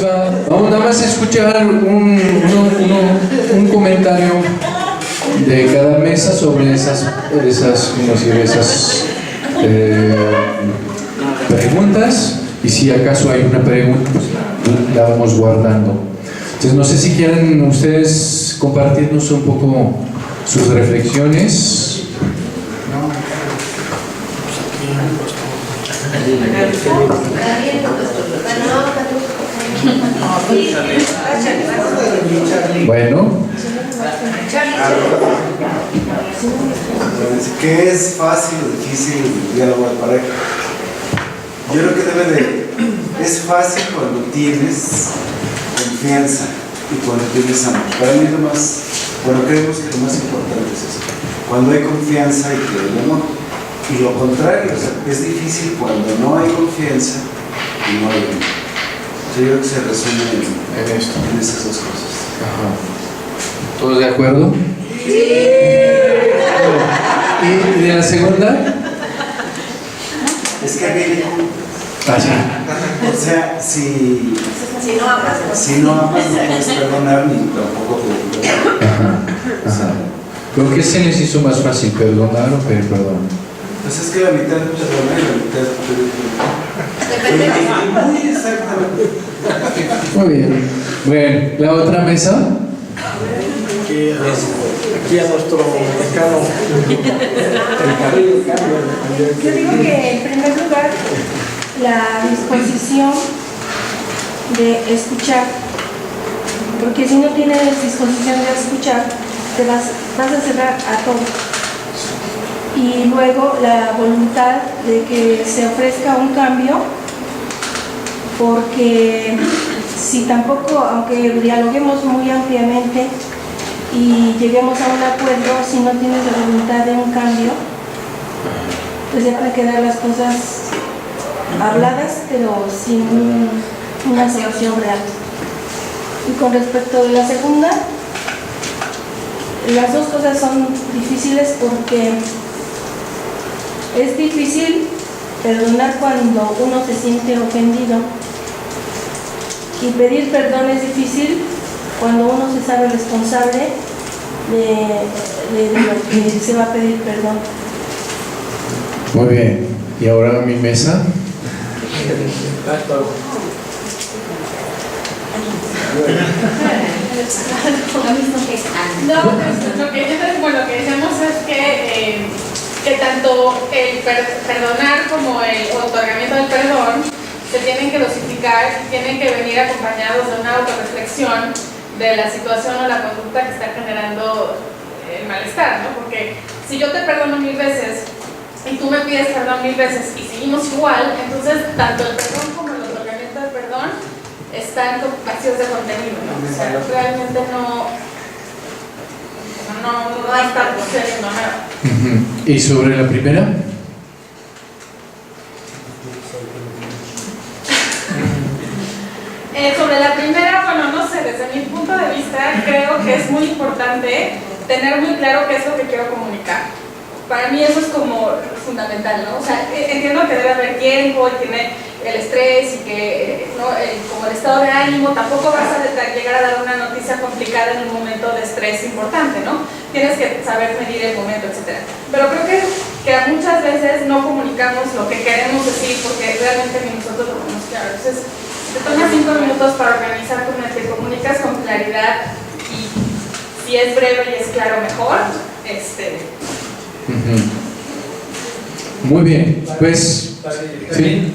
pues vamos nada más a escuchar un comentario de cada mesa sobre esas preguntas, y si acaso hay una pregunta, pues la vamos guardando. Entonces no sé si quieren ustedes compartirnos un poco sus reflexiones. Bueno, ¿qué es fácil o difícil el diálogo de pareja? Yo creo que es fácil cuando tienes confianza y cuando tienes amor. Para mí creemos que lo más importante es eso, cuando hay confianza y que hay amor. Y lo contrario, o sea, es difícil cuando no hay confianza y no hay amor. Yo creo que se resume en esas dos cosas. Ajá. ¿Todos de acuerdo? Sí. ¿Y de la segunda? Es que viene o sea, si no amas, no puedes perdonar ni tampoco pedir perdón. Ajá. ¿Pero qué se les hizo más fácil, perdonar o pedir perdón? Pues es que la mitad es perdonar y la mitad es pedir perdón. Muy exactamente. Muy bien. Bueno, ¿la otra mesa? Aquí a nuestro decano. Yo digo que en primer lugar la disposición de escuchar, porque si no tienes disposición de escuchar te vas a cerrar a todo. Y luego la voluntad de que se ofrezca un cambio, porque si tampoco, aunque dialoguemos muy ampliamente y lleguemos a un acuerdo, si no tienes la voluntad de un cambio, pues ya pueden quedar las cosas habladas, pero sin una solución real. Y con respecto de la segunda, las dos cosas son difíciles porque es difícil perdonar cuando uno se siente ofendido, y pedir perdón es difícil cuando uno se sabe responsable de lo que se va a pedir perdón. Muy bien. ¿Y ahora mi mesa? No, pues, lo que decimos es que tanto el perdonar como el otorgamiento del perdón se tienen que dosificar y tienen que venir acompañados de una autorreflexión de la situación o la conducta que está generando el malestar, ¿no? Porque si yo te perdono 1000 veces y tú me pides perdón 1000 veces y seguimos igual, entonces tanto el perdón como el otorgamiento del perdón están vacíos de contenido, ¿no? O sea, realmente no está sucediendo nada. ¿Y sobre la primera? Sobre la primera, bueno, no sé, desde mi punto de vista creo que es muy importante tener muy claro qué es lo que quiero comunicar. Para mí eso es como fundamental, ¿no? O sea, entiendo que debe haber tiempo y tiene el estrés y que ¿no? como el estado de ánimo, tampoco vas a llegar a dar una noticia complicada en un momento de estrés importante, ¿no? Tienes que saber medir el momento, etc. Pero creo que muchas veces no comunicamos lo que queremos decir porque realmente ni nosotros lo tenemos claro. Entonces, te tomas 5 minutos para organizar tu mente, comunicas con claridad y si es breve y es claro, mejor. Muy bien, pues sí.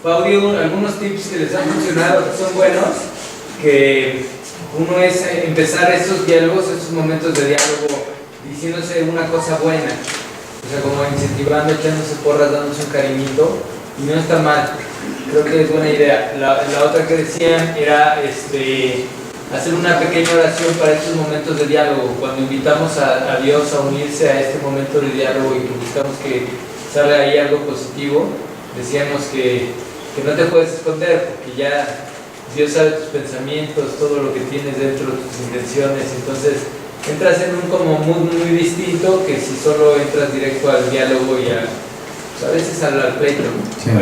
Paudio, algunos tips que les han funcionado, que son buenos, que uno es empezar estos diálogos, estos momentos de diálogo, diciéndose una cosa buena, o sea, como incentivando, echándose porras, dándose un cariñito, y no está mal, creo que es buena idea. La otra que decían era hacer una pequeña oración para estos momentos de diálogo, cuando invitamos a Dios a unirse a este momento de diálogo y que buscamos que salga ahí algo positivo. Decíamos que no te puedes esconder porque ya Dios sabe tus pensamientos, todo lo que tienes dentro, tus intenciones, entonces entras en un como mood muy distinto que si solo entras directo al diálogo y a a veces al pleito, ¿no? Sí.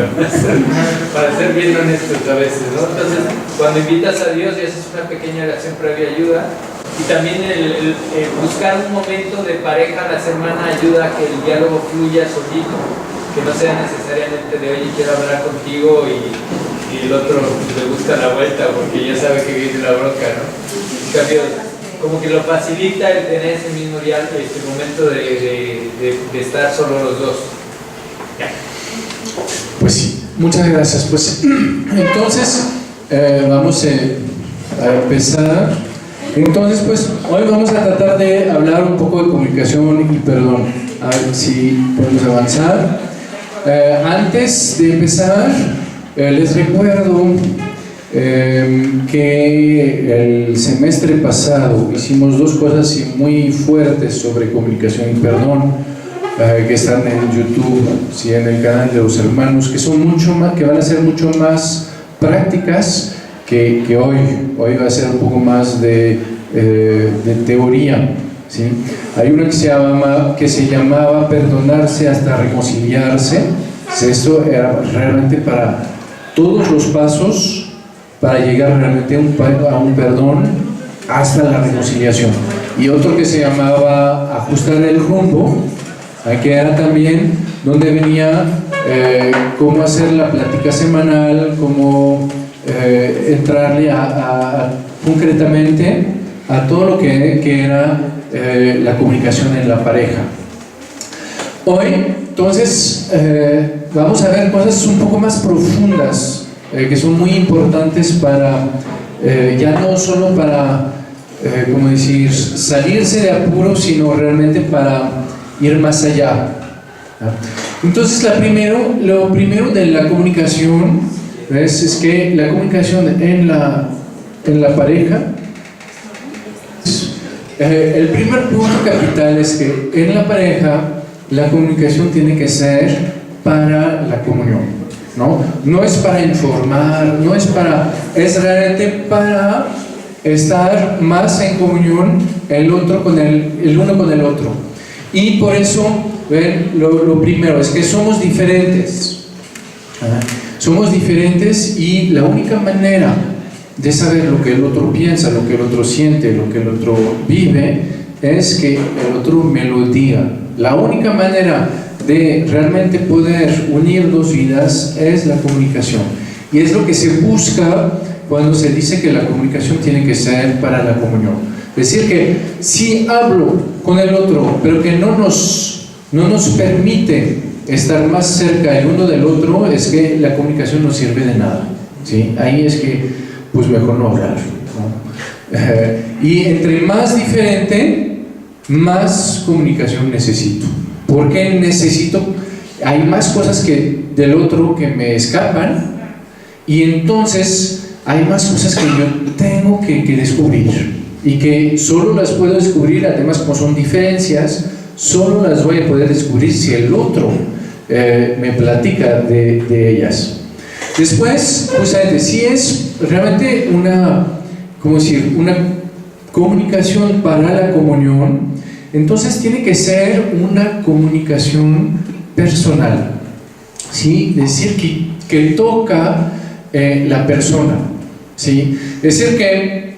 Para ser bien honestos a veces, ¿no? Entonces, cuando invitas a Dios y haces una pequeña oración previa ayuda, y también el buscar un momento de pareja a la semana ayuda a que el diálogo fluya solito, que no sea necesariamente de oye, quiero hablar contigo y el otro le busca la vuelta porque ya sabe que viene la bronca, ¿no? En cambio, como que lo facilita el tener ese mismo diálogo, este momento de estar solo los dos. Pues sí, muchas gracias. Pues entonces vamos a empezar. Entonces, pues hoy vamos a tratar de hablar un poco de comunicación y perdón. A ver si podemos avanzar. Antes de empezar, les recuerdo que el semestre pasado hicimos dos cosas muy fuertes sobre comunicación y perdón, que están en YouTube, ¿sí? En el canal de los hermanos, que son mucho más, que van a ser mucho más prácticas que hoy. Hoy va a ser un poco más de teoría, ¿sí? Hay una que se llamaba Perdonarse hasta reconciliarse. Esto era realmente para todos los pasos para llegar realmente a un perdón hasta la reconciliación. Y otro que se llamaba Ajustar el rumbo, que era también donde venía cómo hacer la plática semanal, cómo entrarle concretamente a todo lo que era la comunicación en la pareja. Hoy, entonces, vamos a ver cosas un poco más profundas, que son muy importantes para, ya no solo para, como decir, salirse de apuros, sino realmente para ir más allá. Entonces, lo primero de la comunicación es que la comunicación en la pareja, el primer punto capital es que en la pareja la comunicación tiene que ser para la comunión, ¿no? No es para informar, es realmente para estar más en comunión el uno con el otro. Y por eso, ven, lo primero es que somos diferentes. Somos diferentes y la única manera de saber lo que el otro piensa, lo que el otro siente, lo que el otro vive, es que el otro me lo diga. La única manera de realmente poder unir dos vidas es la comunicación. Y es lo que se busca cuando se dice que la comunicación tiene que ser para la comunión. Es decir, que si hablo con el otro, pero que no nos permite estar más cerca el uno del otro, es que la comunicación no sirve de nada, ¿sí? Ahí es que, pues mejor no hablar, ¿no? Y entre más diferente, más comunicación necesito. ¿Por qué necesito? Hay más cosas del otro que me escapan, y entonces hay más cosas que yo tengo que descubrir, y que solo las puedo descubrir, además como son diferencias, solo las voy a poder descubrir si el otro me platica de ellas. Después, justamente, si es realmente una comunicación para la comunión, entonces tiene que ser una comunicación personal, ¿sí? Es decir, que toca la persona, ¿sí? Es decir, que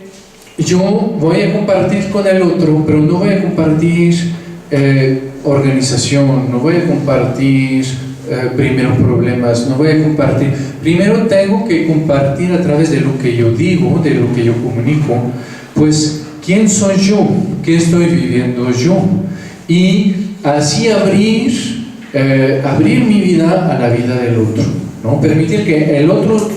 yo voy a compartir con el otro, pero no voy a compartir organización, no voy a compartir primero problemas, no voy a compartir. Primero tengo que compartir a través de lo que yo digo, de lo que yo comunico, pues quién soy yo, qué estoy viviendo yo, y así abrir mi vida a la vida del otro, ¿no? Permitir que el otro,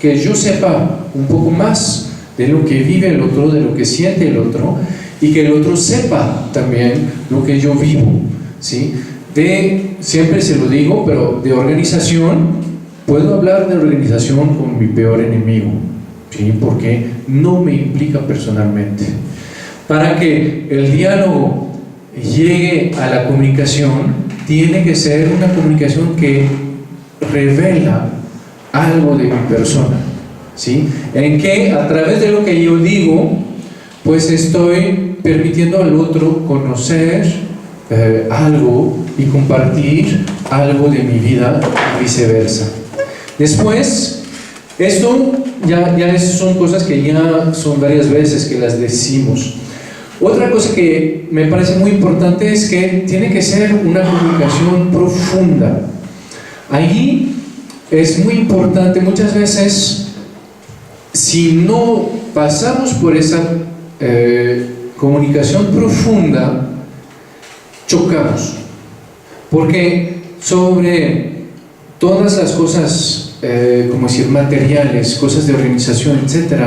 que yo sepa un poco más de lo que vive el otro, de lo que siente el otro, y que el otro sepa también lo que yo vivo, ¿sí? Siempre se lo digo, pero de organización, puedo hablar de organización con mi peor enemigo, ¿sí? Porque no me implica personalmente. Para que el diálogo llegue a la comunicación, tiene que ser una comunicación que revela algo de mi persona, ¿sí? En que a través de lo que yo digo, pues estoy permitiendo al otro conocer algo y compartir algo de mi vida y viceversa. Después, esto ya son cosas que ya son varias veces que las decimos. Otra cosa que me parece muy importante es que tiene que ser una comunicación profunda. Ahí es muy importante, muchas veces, si no pasamos por esa comunicación profunda, chocamos. Porque sobre todas las cosas, como decir, materiales, cosas de organización, etc.,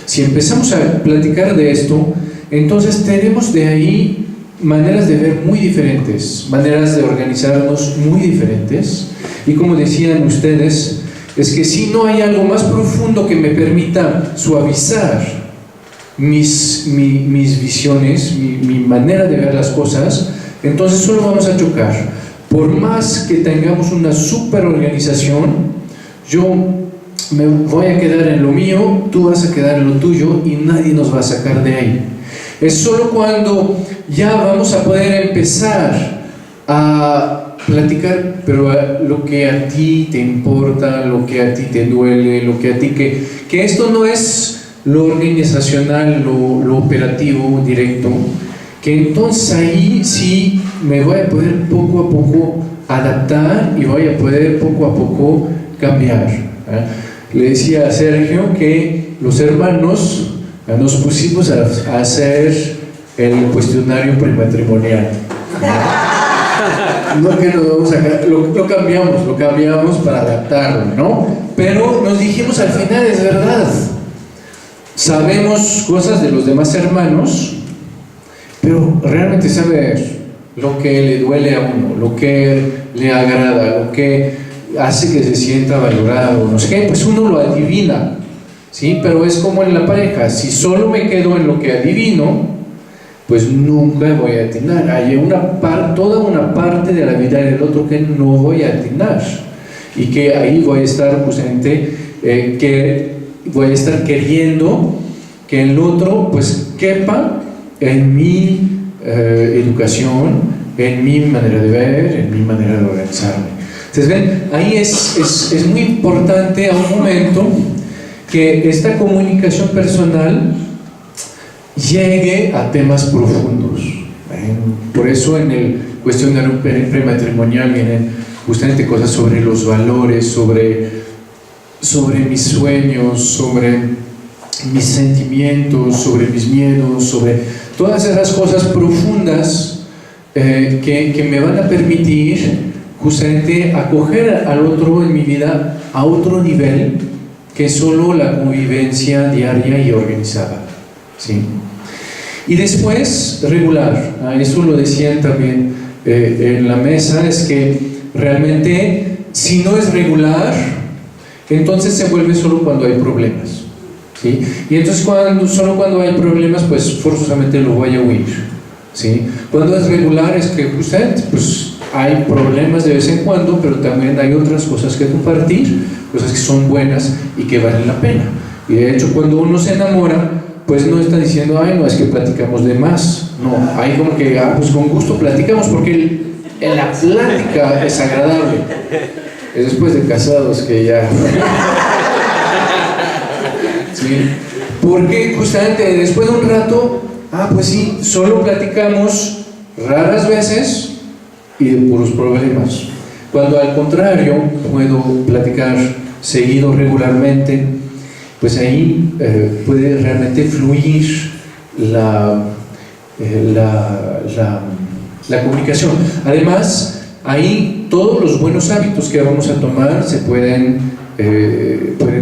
si empezamos a platicar de esto, entonces tenemos de ahí maneras de ver muy diferentes, maneras de organizarnos muy diferentes. Y como decían ustedes, es que si no hay algo más profundo que me permita suavizar mis visiones, mi manera de ver las cosas, entonces solo vamos a chocar. Por más que tengamos una super organización, yo me voy a quedar en lo mío, tú vas a quedar en lo tuyo y nadie nos va a sacar de ahí. Es solo cuando ya vamos a poder empezar a platicar, pero lo que a ti te importa, lo que a ti te duele, lo que a ti que esto no es lo organizacional, lo operativo directo, que entonces ahí sí me voy a poder poco a poco adaptar y voy a poder poco a poco cambiar. Le decía a Sergio que los hermanos nos pusimos a hacer el cuestionario prematrimonial. No que nos vamos a, lo cambiamos para adaptarlo, ¿no? Pero nos dijimos al final, es verdad, sabemos cosas de los demás hermanos, pero realmente saber lo que le duele a uno, lo que le agrada, lo que hace que se sienta valorado, no sé qué, pues uno lo adivina, ¿sí? Pero es como en la pareja, si solo me quedo en lo que adivino, pues nunca voy a atinar. Hay toda una parte de la vida del otro que no voy a atinar y que ahí voy a estar justamente que voy a estar queriendo que el otro pues quepa en mi educación, en mi manera de ver, en mi manera de organizarme. Entonces ven, ahí es muy importante a un momento que esta comunicación personal llegue a temas profundos. Por eso en el cuestionario prematrimonial vienen justamente cosas sobre los valores, sobre mis sueños, sobre mis sentimientos, sobre mis miedos, sobre todas esas cosas profundas que me van a permitir justamente acoger al otro en mi vida a otro nivel que solo la convivencia diaria y organizada, ¿sí? Y después, regular. Eso lo decían también en la mesa, es que realmente si no es regular, entonces se vuelve solo cuando hay problemas, ¿sí? Y entonces solo cuando hay problemas, pues forzosamente lo voy a huir, ¿sí? Cuando es regular es que justamente pues hay problemas de vez en cuando, pero también hay otras cosas que compartir, cosas que son buenas y que valen la pena. Y de hecho cuando uno se enamora, pues no está diciendo, ay, no, es que platicamos de más. No, hay como que, pues con gusto platicamos, porque la plática es agradable. Es después de casados que ya... ¿Sí? Porque justamente después de un rato, pues sí, solo platicamos raras veces y de puros problemas. Cuando al contrario puedo platicar seguido, regularmente, pues ahí puede realmente fluir la comunicación. Además, ahí todos los buenos hábitos que vamos a tomar se pueden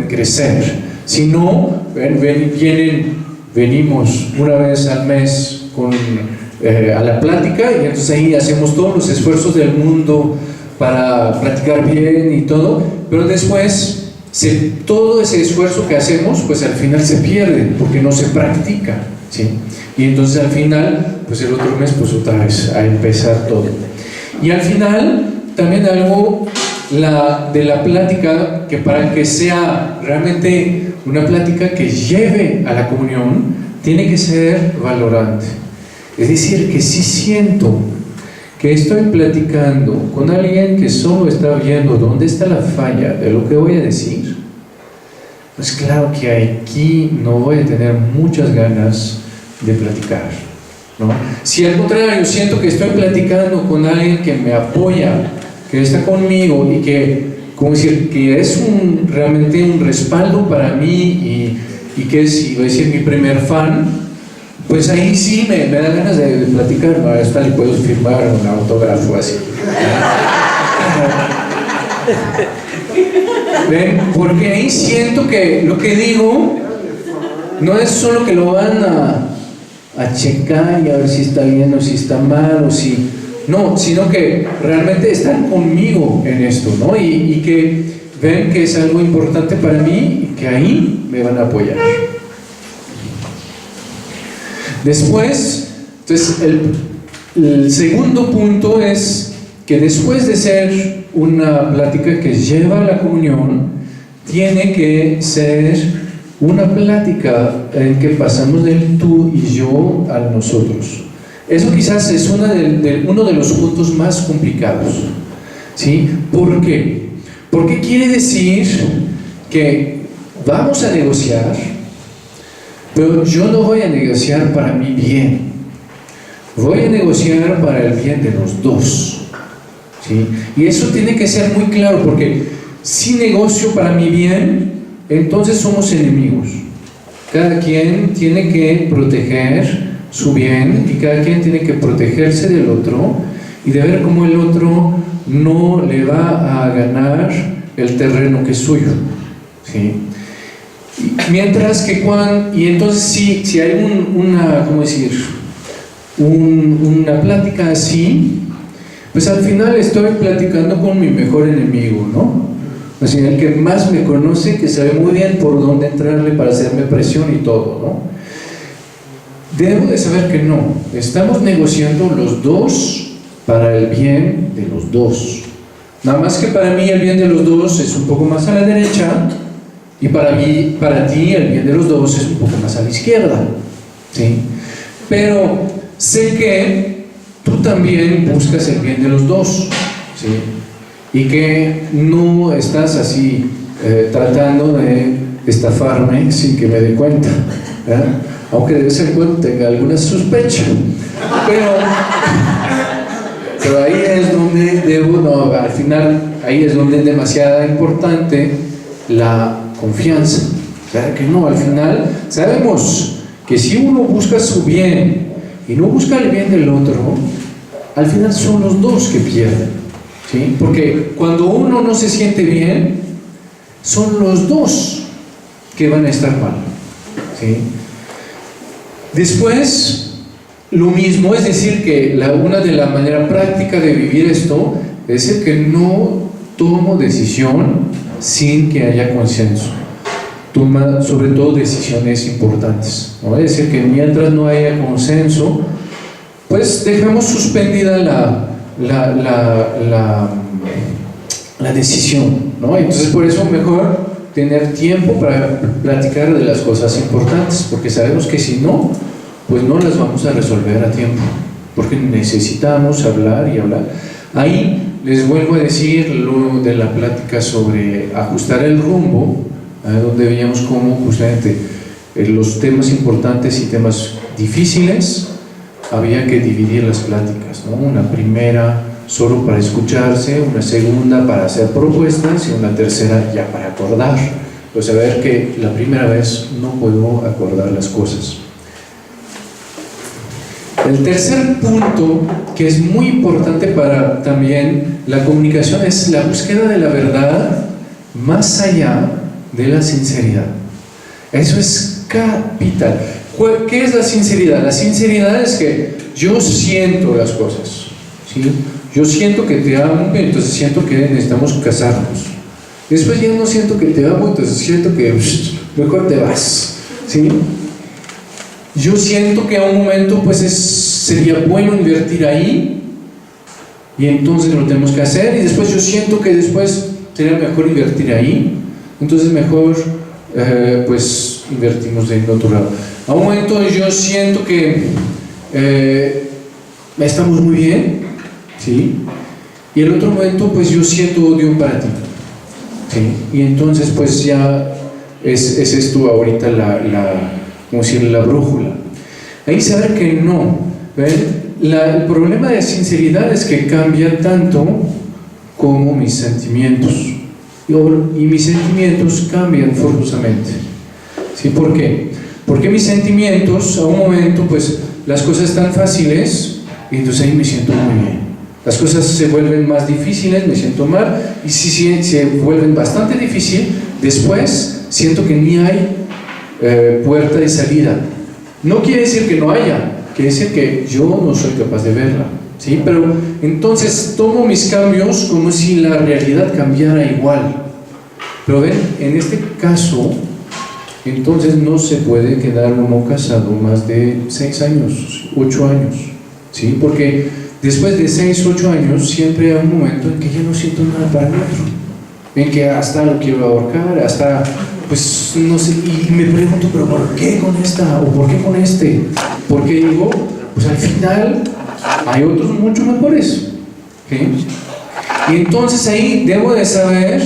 crecer. Si no, venimos una vez al mes a la plática y entonces ahí hacemos todos los esfuerzos del mundo para practicar bien y todo, pero después todo ese esfuerzo que hacemos pues al final se pierde porque no se practica, ¿sí? Y entonces al final pues el otro mes pues otra vez a empezar todo. Y al final también algo de la plática, que para que sea realmente una plática que lleve a la comunión, tiene que ser valorante. Es decir, que sí siento que estoy platicando con alguien que solo está viendo dónde está la falla de lo que voy a decir, pues claro que aquí no voy a tener muchas ganas de platicar, ¿no? Si al contrario siento que estoy platicando con alguien que me apoya, que está conmigo y que, como decir, que es realmente un respaldo para mí y que es, iba a decir, mi primer fan, pues ahí sí me da ganas de platicar, ¿no? Hasta le puedo firmar un autógrafo así. ¿Ven? Porque ahí siento que lo que digo no es solo que lo van a checar y a ver si está bien o si está mal o si... No, sino que realmente están conmigo en esto, ¿no? Y que ven que es algo importante para mí y que ahí me van a apoyar. Después, entonces el segundo punto es que después de ser una plática que lleva a la comunión, tiene que ser una plática en que pasamos del tú y yo al nosotros. Eso quizás es uno de los puntos más complicados, ¿sí? ¿Por qué? Porque quiere decir que vamos a negociar, pero yo no voy a negociar para mi bien, voy a negociar para el bien de los dos, ¿sí? Y eso tiene que ser muy claro, porque si negocio para mi bien, entonces somos enemigos. Cada quien tiene que proteger su bien y cada quien tiene que protegerse del otro y de ver cómo el otro no le va a ganar el terreno que es suyo, ¿sí? Mientras que y entonces si hay una plática así, pues al final estoy platicando con mi mejor enemigo, ¿no? O sea, el que más me conoce, que sabe muy bien por dónde entrarle para hacerme presión y todo, ¿no? Debo de saber que no, estamos negociando los dos para el bien de los dos. Nada más que para mí el bien de los dos es un poco más a la derecha y para ti el bien de los dos es un poco más a la izquierda, ¿sí? Pero sé que tú también buscas el bien de los dos, ¿sí? Y que no estás así tratando de estafarme sin que me dé cuenta, ¿verdad? Aunque de vez en cuando tenga alguna sospecha, pero ahí es donde al final, ahí es donde es demasiado importante la confianza. Claro que no, al final sabemos que si uno busca su bien y no busca el bien del otro, al final son los dos que pierden, ¿sí? Porque cuando uno no se siente bien, son los dos que van a estar mal, ¿sí? Después, lo mismo, es decir, que una de las maneras prácticas de vivir esto es el que no tomo decisión sin que haya consenso. Toma sobre todo decisiones importantes, ¿no? Es decir, que mientras no haya consenso, pues dejamos suspendida la decisión, ¿no? Entonces por eso mejor tener tiempo para platicar de las cosas importantes, porque sabemos que si no, pues no las vamos a resolver a tiempo, porque necesitamos hablar y hablar. Ahí les vuelvo a decir lo de la plática sobre ajustar el rumbo, donde veíamos cómo justamente los temas importantes y temas difíciles había que dividir las pláticas, ¿no? Una primera solo para escucharse, una segunda para hacer propuestas y una tercera ya para acordar. Pues saber que la primera vez no puedo acordar las cosas. El tercer punto, que es muy importante para también la comunicación, es la búsqueda de la verdad más allá de la sinceridad. Eso es capital. ¿Qué es la sinceridad? La sinceridad es que yo siento las cosas, ¿sí? Yo siento que te amo, entonces siento que necesitamos casarnos. Después ya no siento que te amo, entonces siento que mejor te vas, ¿sí? Yo siento que a un momento pues sería bueno invertir ahí y entonces lo tenemos que hacer, y después yo siento que después sería mejor invertir ahí, entonces mejor pues invertimos en otro lado. A un momento yo siento que estamos muy bien, ¿sí? Y el otro momento, pues yo siento odio para ti, ¿sí? Y entonces, pues ya es esto ahorita como decir, la brújula. Ahí saber que no, ¿ven? El problema de sinceridad es que cambia tanto como mis sentimientos. Y mis sentimientos cambian forzosamente. ¿Sí? ¿Por qué? Porque mis sentimientos, a un momento, pues las cosas están fáciles y entonces ahí me siento muy bien. Las cosas se vuelven más difíciles, me siento mal, y si se vuelven bastante difíciles, después siento que ni hay puerta de salida. No quiere decir que no haya, quiere decir que yo no soy capaz de verla, ¿sí? Pero entonces tomo mis cambios como si la realidad cambiara igual. Pero ven, en este caso, entonces no se puede quedar uno casado más de 6 años, 8 años, ¿sí? Porque después de 6, 8 años siempre hay un momento en que ya no siento nada para el otro, en que hasta lo quiero ahorcar, hasta, pues no sé, y me pregunto, pero ¿por qué con esta? ¿O por qué con este? Porque digo, pues al final hay otros mucho mejores, ¿sí? Y entonces ahí debo de saber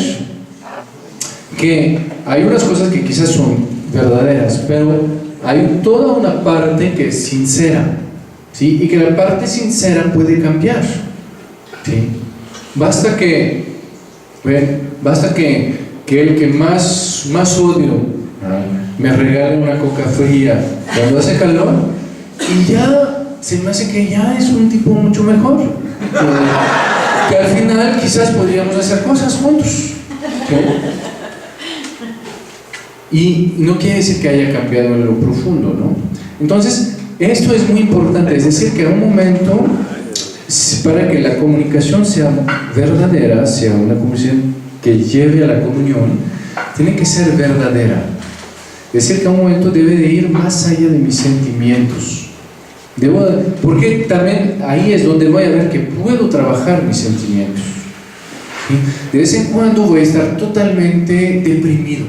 que hay unas cosas que quizás son verdaderas, pero hay toda una parte que es sincera, ¿sí? Y que la parte sincera puede cambiar, ¿sí? Basta que el que más odio me regale una coca fría cuando hace calor y ya se me hace que ya es un tipo mucho mejor, que al final quizás podríamos hacer cosas juntos, ¿sí? Y no quiere decir que haya cambiado en lo profundo, ¿no? Entonces, esto es muy importante, es decir, que a un momento, para que la comunicación sea verdadera, sea una comunicación que lleve a la comunión, tiene que ser verdadera. Es decir, que a un momento debe de ir más allá de mis sentimientos. Porque también ahí es donde voy a ver que puedo trabajar mis sentimientos, ¿sí? De vez en cuando voy a estar totalmente deprimido,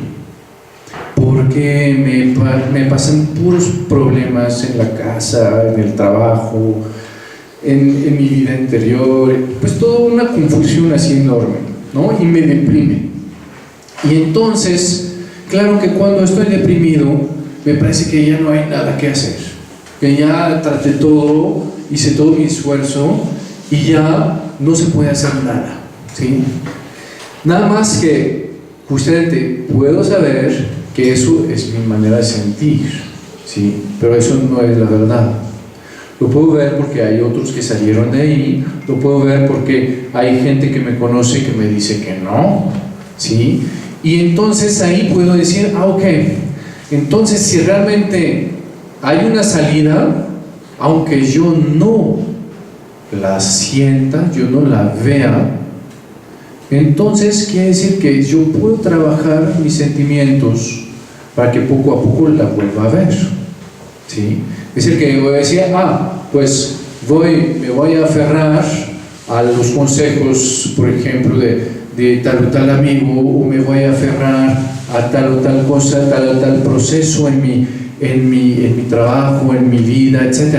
porque me pasan puros problemas en la casa, en el trabajo, en mi vida interior, pues toda una confusión así enorme, ¿no? Y me deprime. Y entonces, claro que cuando estoy deprimido, me parece que ya no hay nada que hacer, que ya traté todo, hice todo mi esfuerzo y ya no se puede hacer nada, ¿sí? Nada más que justamente puedo saber que eso es mi manera de sentir, ¿sí? Pero eso no es la verdad. Lo puedo ver porque hay otros que salieron de ahí, lo puedo ver porque hay gente que me conoce que me dice que no, ¿sí? Y entonces ahí puedo decir, ok, entonces si realmente hay una salida, aunque yo no la sienta, yo no la vea, entonces quiere decir que yo puedo trabajar mis sentimientos para que poco a poco la vuelva a ver, ¿sí? Es decir, que voy a decir, pues me voy a aferrar a los consejos, por ejemplo, de tal o tal amigo, o me voy a aferrar a tal o tal cosa, tal o tal proceso en mi trabajo, en mi vida, etc.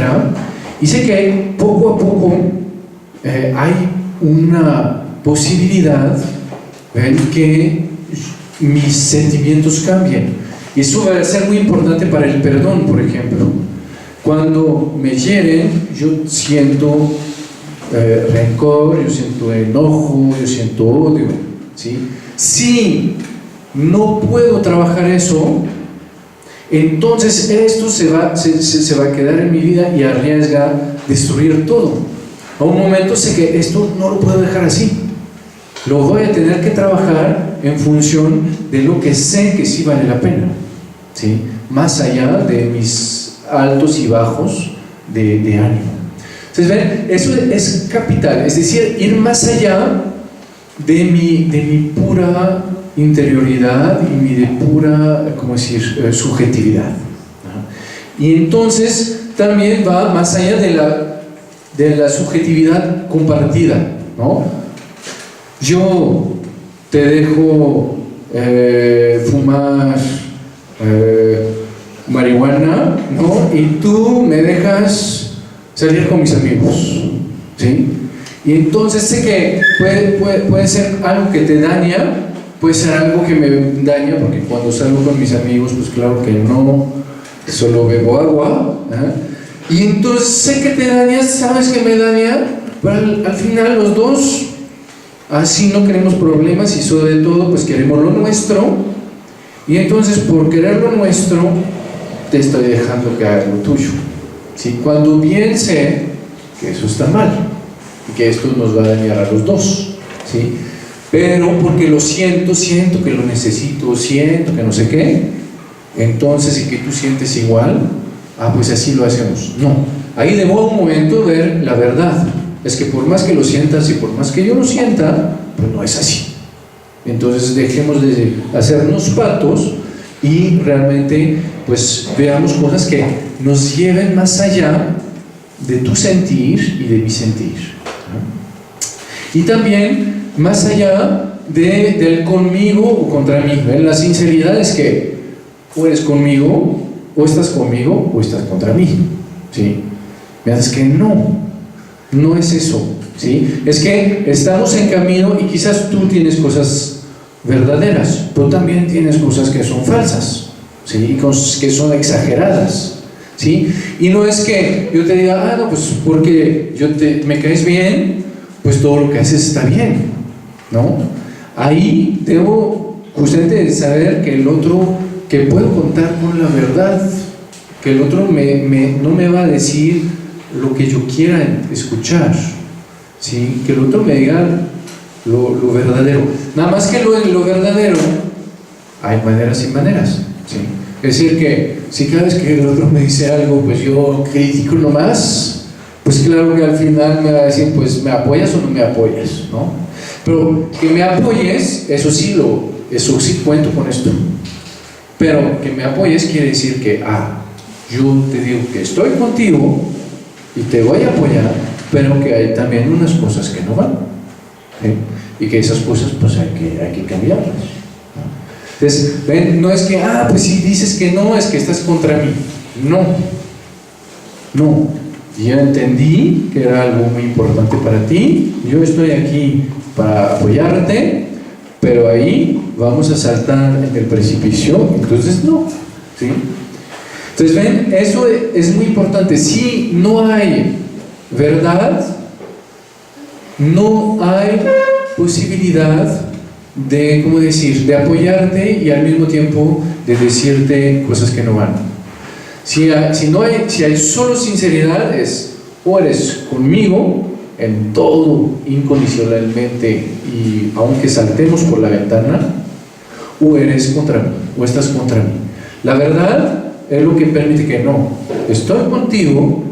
Y sé que poco a poco hay una posibilidad en que mis sentimientos cambien. Y eso va a ser muy importante para el perdón, por ejemplo. Cuando me hieren, yo siento rencor, yo siento enojo, yo siento odio, ¿sí? Si no puedo trabajar eso, entonces esto se va a quedar en mi vida y arriesga destruir todo. A un momento sé que esto no lo puedo dejar así. Lo voy a tener que trabajar en función de lo que sé que sí vale la pena, ¿sí? Más allá de mis altos y bajos de ánimo. Entonces, ¿ven? Eso es capital, es decir, ir más allá de mi pura interioridad y mi pura, ¿cómo decir?, subjetividad. Y entonces también va más allá de la subjetividad compartida, ¿no? Yo te dejo fumar marihuana, ¿no? Y tú me dejas salir con mis amigos, ¿sí? Y entonces sé que puede ser algo que te daña, puede ser algo que me daña, porque cuando salgo con mis amigos, pues claro que no, solo bebo agua, ¿eh? Y entonces sé que te daña, sabes que me daña, pero al final los dos, así no queremos problemas y sobre todo pues queremos lo nuestro, y entonces por querer lo nuestro, te estoy dejando que hagas lo tuyo. ¿Sí? Cuando bien sé que eso está mal, y que esto nos va a dañar a los dos, ¿sí? Pero porque lo siento que lo necesito, siento que no sé qué, entonces, y que tú sientes igual, pues así lo hacemos. No, ahí debo un momento ver la verdad. Es que por más que lo sientas y por más que yo lo sienta, pues no es así. Entonces dejemos de hacernos patos y realmente pues veamos cosas que nos lleven más allá de tu sentir y de mi sentir, ¿no? Y también más allá del conmigo o contra mí. La sinceridad es que o eres conmigo, o estás conmigo, o estás contra mí, ¿sí? Es que no es eso, ¿sí? Es que estamos en camino y quizás tú tienes cosas verdaderas, pero también tienes cosas que son falsas, ¿sí? Y cosas que son exageradas, ¿sí? Y no es que yo te diga, no, pues porque me caes bien, pues todo lo que haces está bien, ¿no? Ahí debo justamente saber que el otro, que puedo contar con la verdad, que el otro no me va a decir lo que yo quiera escuchar, ¿sí? Que el otro me diga lo verdadero. Nada más que lo verdadero, hay maneras y maneras, ¿sí? Es decir, que si cada vez que el otro me dice algo, pues yo critico nomás, pues claro que al final me va a decir, pues ¿me apoyas o no me apoyas? ¿No? Pero que me apoyes, eso sí cuento con esto. Pero que me apoyes quiere decir que, yo te digo que estoy contigo y te voy a apoyar, pero que hay también unas cosas que no van, ¿sí? Y que esas cosas pues hay que cambiarlas, ¿no? Entonces, ven, no es que, pues si dices que no, es que estás contra mí. No. Yo entendí que era algo muy importante para ti, yo estoy aquí para apoyarte, pero ahí vamos a saltar en el precipicio, entonces no, ¿sí? Entonces ven, eso es muy importante. Si no hay verdad, no hay posibilidad de, ¿cómo decir?, de apoyarte y al mismo tiempo de decirte cosas que no van. Si hay solo sinceridad, o eres conmigo en todo incondicionalmente y aunque saltemos por la ventana, o eres contra mí, o estás contra mí. La verdad es lo que permite que no, estoy contigo,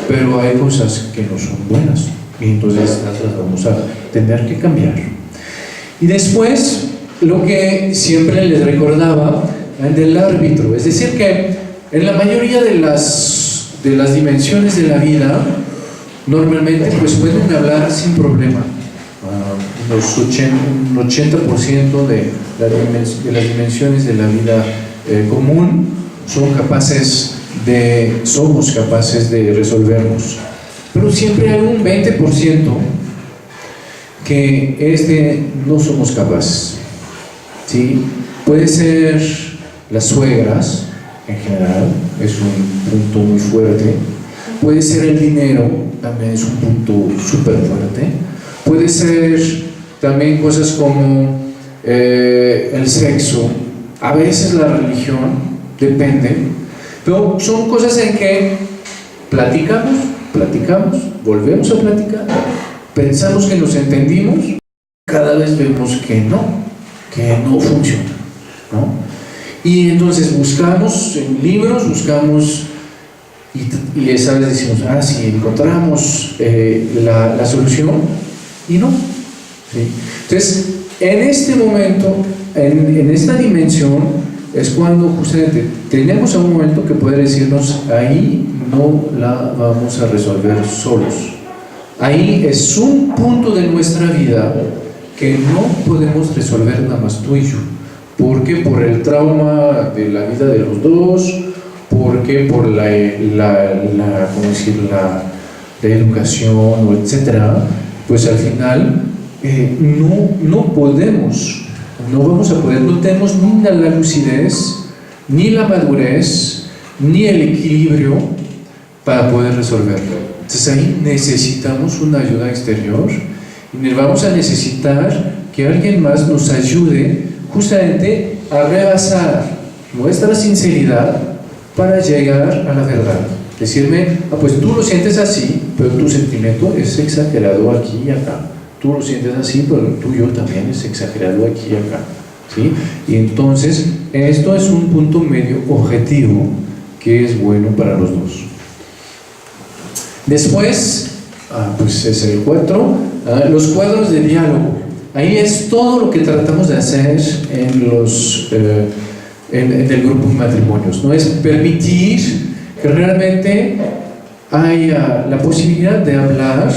pero hay cosas que no son buenas y entonces las vamos a tener que cambiar. Y después, lo que siempre les recordaba del árbitro, es decir que en la mayoría de las dimensiones de la vida, normalmente pues pueden hablar sin problema. Un 80% de las dimensiones de la vida común somos capaces de resolvernos. Pero siempre hay un 20% que no somos capaces, ¿sí? Puede ser las suegras, en general, es un punto muy fuerte. Puede ser el dinero, también es un punto súper fuerte. Puede ser también cosas como el sexo, a veces la religión, depende, pero son cosas en que platicamos, volvemos a platicar, pensamos que nos entendimos, cada vez vemos que no funciona, ¿no? Y entonces buscamos en libros, y esa vez decimos, sí, encontramos la solución, y no, ¿sí? Entonces, en este momento, en esta dimensión, es cuando justamente tenemos un momento que puede decirnos, ahí no la vamos a resolver solos. Ahí es un punto de nuestra vida que no podemos resolver nada más tú y yo. ¿Por qué? Por el trauma de la vida de los dos, porque por la educación, etcétera, pues al final no podemos, no vamos a poder, no tenemos ni la lucidez, ni la madurez, ni el equilibrio para poder resolverlo. Entonces ahí necesitamos una ayuda exterior y vamos a necesitar que alguien más nos ayude justamente a rebasar nuestra sinceridad para llegar a la verdad. Decirme, pues tú lo sientes así, pero tu sentimiento es exagerado aquí y acá. Tú lo sientes así, pero el tuyo también es exagerado aquí y acá, ¿sí? Y entonces, esto es un punto medio objetivo que es bueno para los dos. Después, pues es el 4, los cuadros de diálogo. Ahí es todo lo que tratamos de hacer en el grupo de matrimonios, ¿no? Es permitir que realmente haya la posibilidad de hablar,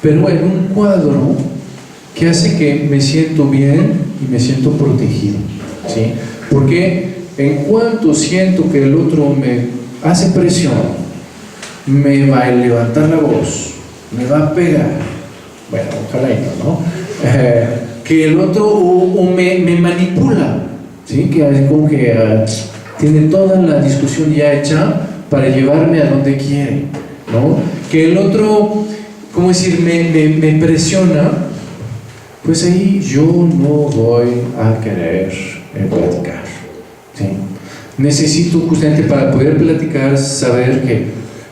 pero en un cuadro que hace que me siento bien y me siento protegido, ¿sí? Porque en cuanto siento que el otro me hace presión, me va a levantar la voz, me va a pegar, bueno, ojalá y no, que el otro o me manipula, ¿sí? Que es como que tiene toda la discusión ya hecha para llevarme a donde quiere, ¿no? Que el otro, ¿cómo decir?, me presiona, pues ahí yo no voy a querer platicar, ¿sí? Necesito justamente para poder platicar saber que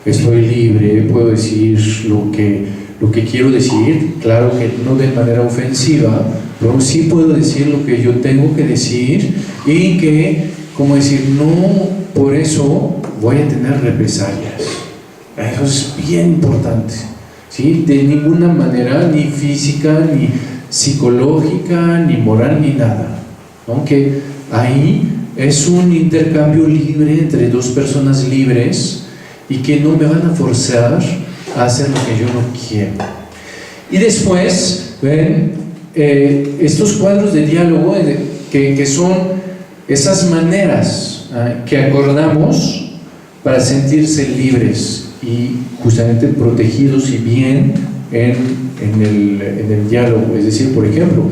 estoy libre, puedo decir lo que quiero decir, claro que no de manera ofensiva, pero sí puedo decir lo que yo tengo que decir y que, como decir, no por eso voy a tener represalias. Eso es bien importante, ¿sí? De ninguna manera, ni física, ni psicológica, ni moral, ni nada, ¿no? Que ahí es un intercambio libre entre dos personas libres y que no me van a forzar a hacer lo que yo no quiero. Y después, ven, estos cuadros de diálogo que son esas maneras que acordamos para sentirse libres y justamente protegidos y bien en el diálogo. Es decir, por ejemplo,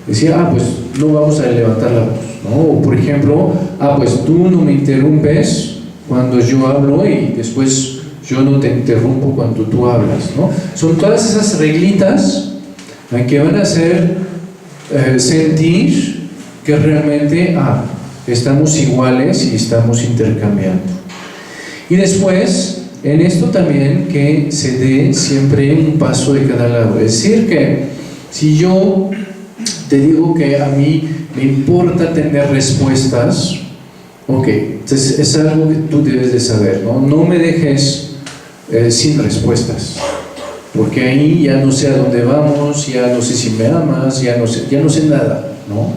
decía, pues no vamos a levantar la voz, ¿no? O por ejemplo, pues tú no me interrumpes cuando yo hablo y después yo no te interrumpo cuando tú hablas, ¿no? Son todas esas reglitas que van a hacer sentir que realmente estamos iguales y estamos intercambiando. Y después, en esto también que se dé siempre un paso de cada lado. Es decir, que si yo te digo que a mí me importa tener respuestas, ok, entonces es algo que tú debes de saber, ¿no? No me dejes sin respuestas, porque ahí ya no sé a dónde vamos, ya no sé si me amas, ya no sé nada, ¿no?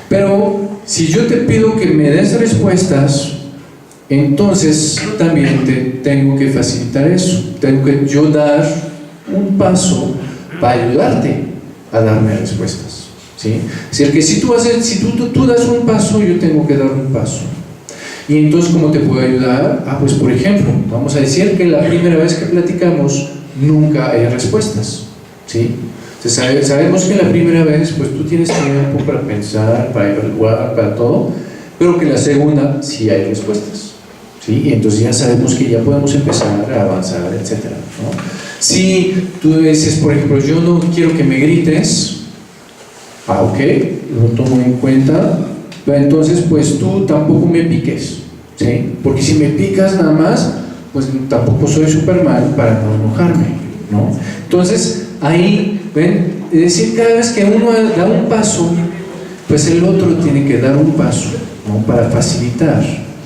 Pero si yo te pido que me des respuestas, entonces también te tengo que facilitar eso, tengo que yo dar un paso para ayudarte a darme respuestas, ¿sí? Es decir, que si tú das un paso, yo tengo que dar un paso. Y entonces, ¿cómo te puedo ayudar? Pues por ejemplo, vamos a decir que la primera vez que platicamos nunca hay respuestas, ¿sí? Entonces, sabemos que la primera vez pues tú tienes tiempo para pensar, para evaluar, para todo, pero que la segunda sí hay respuestas, ¿sí? Y entonces ya sabemos que ya podemos empezar a avanzar, etcétera, ¿no? Si tú dices, por ejemplo, yo no quiero que me grites, ok, lo tomo en cuenta, pero entonces pues tú tampoco me piques, ¿sí? Porque si me picas nada más, pues tampoco soy Superman para no enojarme, ¿no? Entonces ahí, ven, es decir, cada vez que uno da un paso, pues el otro tiene que dar un paso, ¿no? Para facilitar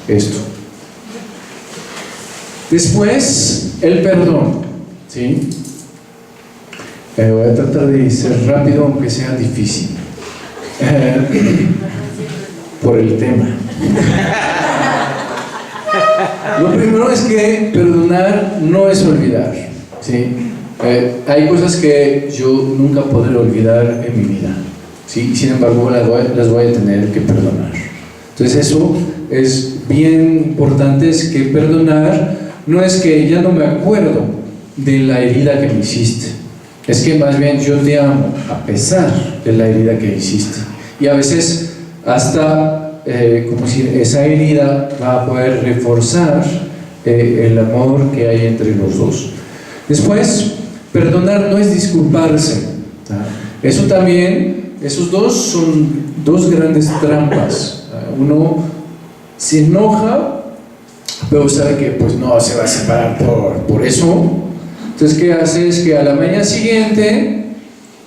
esto. Después, el perdón, ¿sí? Voy a tratar de ser rápido, aunque sea difícil. Por el tema. Lo primero es que perdonar no es olvidar, ¿sí? Hay cosas que yo nunca podré olvidar en mi vida, ¿sí? Sin embargo las voy a tener que perdonar. Entonces eso es bien importante, es que perdonar no es que ya no me acuerdo de la herida que me hiciste, es que más bien yo te amo a pesar de la herida que hiciste. Y a veces hasta, como si esa herida va a poder reforzar el amor que hay entre los dos. Después, perdonar no es disculparse. Eso también, esos dos son dos grandes trampas. Uno se enoja, pero sabe que pues no se va a separar por eso. Entonces, ¿qué hace? Es que a la mañana siguiente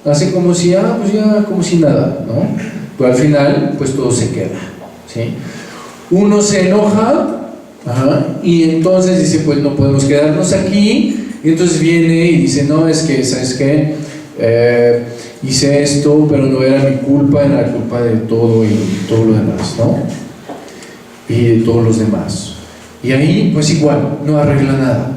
hace como si, pues ya, como si nada, ¿no? Pero al final, pues todo se queda, ¿sí? Uno se enoja, y entonces dice, pues no podemos quedarnos aquí, y entonces viene y dice, no, es que, ¿sabes qué? Hice esto, pero no era mi culpa, era la culpa de todo y todo lo demás, ¿no? Y de todos los demás. Y ahí, pues igual, no arregla nada,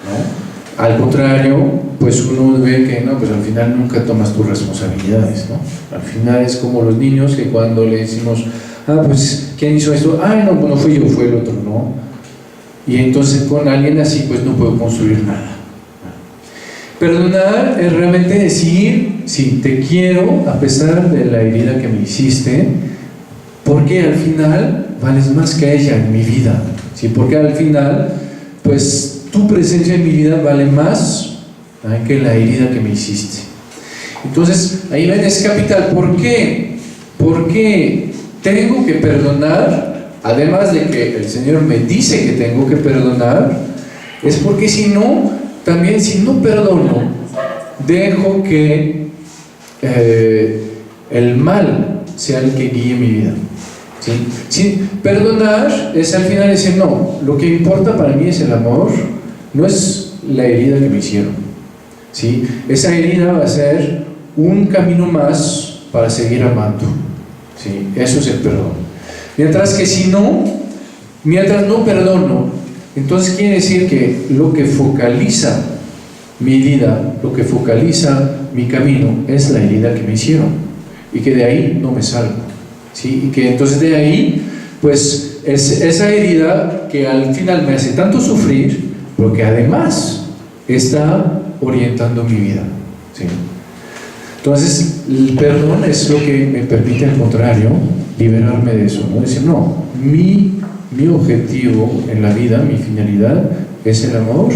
¿no? Al contrario, pues uno ve que no, pues al final nunca tomas tus responsabilidades, ¿no? Al final es como los niños que cuando le decimos, pues ¿quién hizo esto? No, pues no fui yo, fue el otro, ¿no? Y entonces con alguien así pues no puedo construir nada. Perdonar es realmente decir, sí, te quiero a pesar de la herida que me hiciste, porque al final vales más que ella en mi vida, ¿sí? Porque al final, pues tu presencia en mi vida vale más que la herida que me hiciste. Entonces, ahí ven, es capital. ¿Por qué? Porque tengo que perdonar, además de que el Señor me dice que tengo que perdonar, es porque si no, también si no perdono, dejo que el mal sea el que guíe mi vida. ¿Sí? Sí, perdonar es al final decir, no, lo que importa para mí es el amor, no es la herida que me hicieron, ¿sí? Esa herida va a ser un camino más para seguir amando, ¿sí? Eso es el perdón. Mientras que si no, mientras no perdono, entonces quiere decir que lo que focaliza mi vida, lo que focaliza mi camino es la herida que me hicieron, y que de ahí no me salgo, ¿sí? Y que entonces de ahí, pues es esa herida que al final me hace tanto sufrir, pero que además está orientando mi vida, ¿sí? Entonces el perdón es lo que me permite, al contrario, liberarme de eso, ¿no? Decir, no, mi objetivo en la vida, mi finalidad es el amor,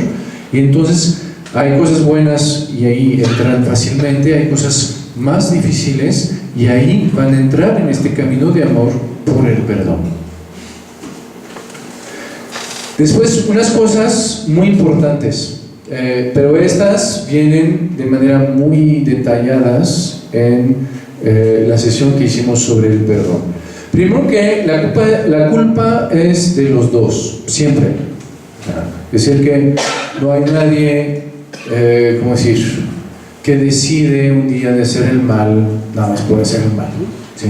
y entonces hay cosas buenas y ahí entran fácilmente, hay cosas más difíciles y ahí van a entrar en este camino de amor por el perdón. Después, unas cosas muy importantes, pero estas vienen de manera muy detalladas en la sesión que hicimos sobre el perdón. Primero que la culpa es de los dos, siempre. Es decir, que no hay nadie, ¿cómo decir?, que decide un día de hacer el mal, nada más por hacer el mal, ¿sí?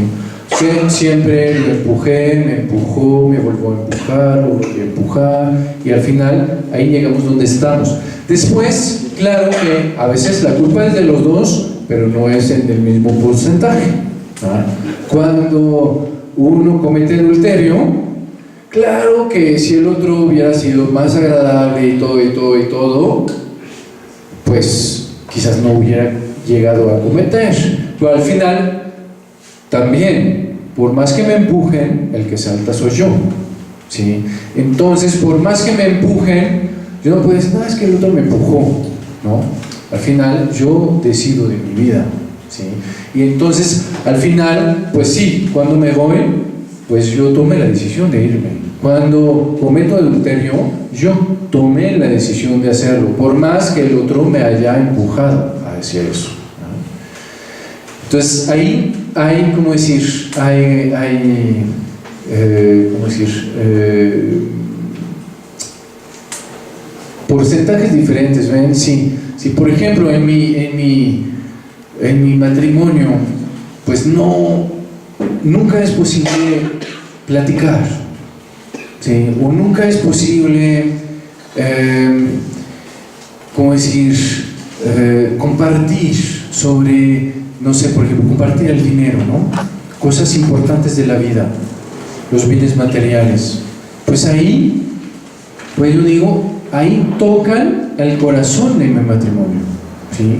Que siempre lo empujé, me empujó, me volvió a empujar, lo volví a empujar, y al final ahí llegamos donde estamos. Después, claro que a veces la culpa es de los dos, pero no es en el mismo porcentaje. Cuando uno comete adulterio, claro que si el otro hubiera sido más agradable y todo, pues quizás no hubiera llegado a cometer, pero al final también, por más que me empujen, el que salta soy yo, ¿sí? Entonces, por más que me empujen, yo no puedo decir, no, es que el otro me empujó, ¿no? Al final, yo decido de mi vida, ¿sí? Y entonces, al final, pues sí, cuando me voy, pues yo tomé la decisión de irme. Cuando cometo adulterio, yo tomé la decisión de hacerlo, por más que el otro me haya empujado hacia eso, ¿no? Entonces, ahí hay, ¿cómo decir? Porcentajes diferentes, ¿ven? Sí, por ejemplo, en mi matrimonio, pues nunca es posible platicar, ¿sí? O nunca es posible, ¿cómo decir? Compartir sobre, no sé, por ejemplo, compartir el dinero, ¿no? Cosas importantes de la vida, los bienes materiales. Pues ahí, pues yo digo, ahí tocan el corazón de mi matrimonio, ¿sí?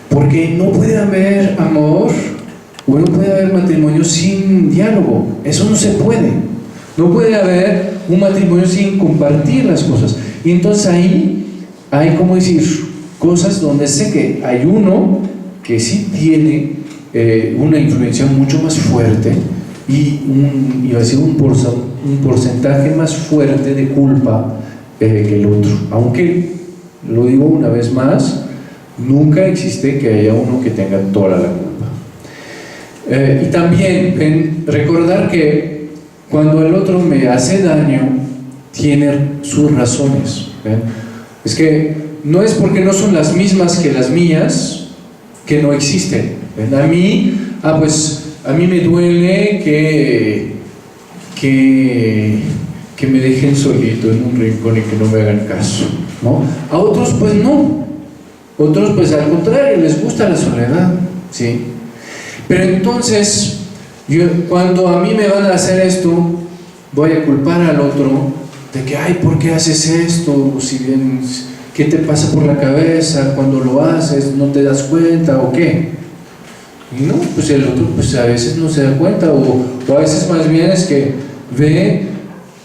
Porque no puede haber amor, o no puede haber matrimonio sin diálogo. Eso no se puede. No puede haber un matrimonio sin compartir las cosas. Y entonces ahí hay, como decir, cosas donde sé que hay uno que sí tiene una influencia mucho más fuerte y un porcentaje más fuerte de culpa que el otro. Aunque, lo digo una vez más, nunca existe que haya uno que tenga toda la culpa. Y también recordar que cuando el otro me hace daño, tiene sus razones. ¿Ven? Es que no es porque no son las mismas que las mías que no existen. ¿Ven? A mí me duele que me dejen solito en un rincón y que no me hagan caso, ¿no? A otros pues no. Otros pues al contrario, les gusta la soledad, ¿sí? Pero entonces, cuando a mí me van a hacer esto, voy a culpar al otro de que, ay, ¿por qué haces esto? Si bien, ¿qué te pasa por la cabeza cuando lo haces? ¿No te das cuenta o qué? Y no, pues el otro pues a veces no se da cuenta, o a veces más bien es que ve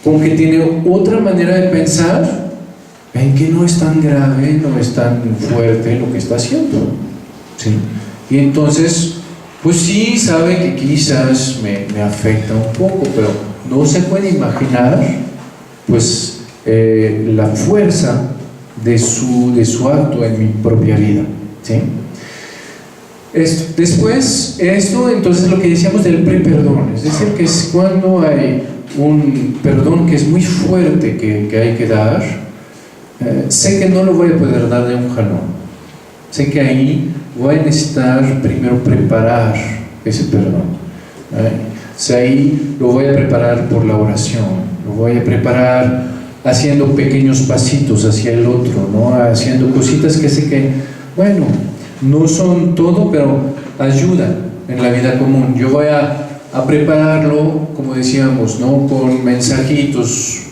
con que tiene otra manera de pensar, ven que no es tan grave, no es tan fuerte lo que está haciendo, ¿sí? Y entonces, pues sí, sabe que quizás me afecta un poco, pero no se puede imaginar pues la fuerza de su acto en mi propia vida, ¿sí? Después, entonces lo que decíamos del pre-perdón, es decir, que es cuando hay un perdón que es muy fuerte que hay que dar, sé que no lo voy a poder dar de un jalón, sé que ahí voy a necesitar primero preparar ese perdón, o sea, ahí lo voy a preparar por la oración, lo voy a preparar haciendo pequeños pasitos hacia el otro, ¿no? Haciendo cositas que sé que, bueno, no son todo, pero ayudan en la vida común. Yo voy a prepararlo, como decíamos, ¿no? Con mensajitos,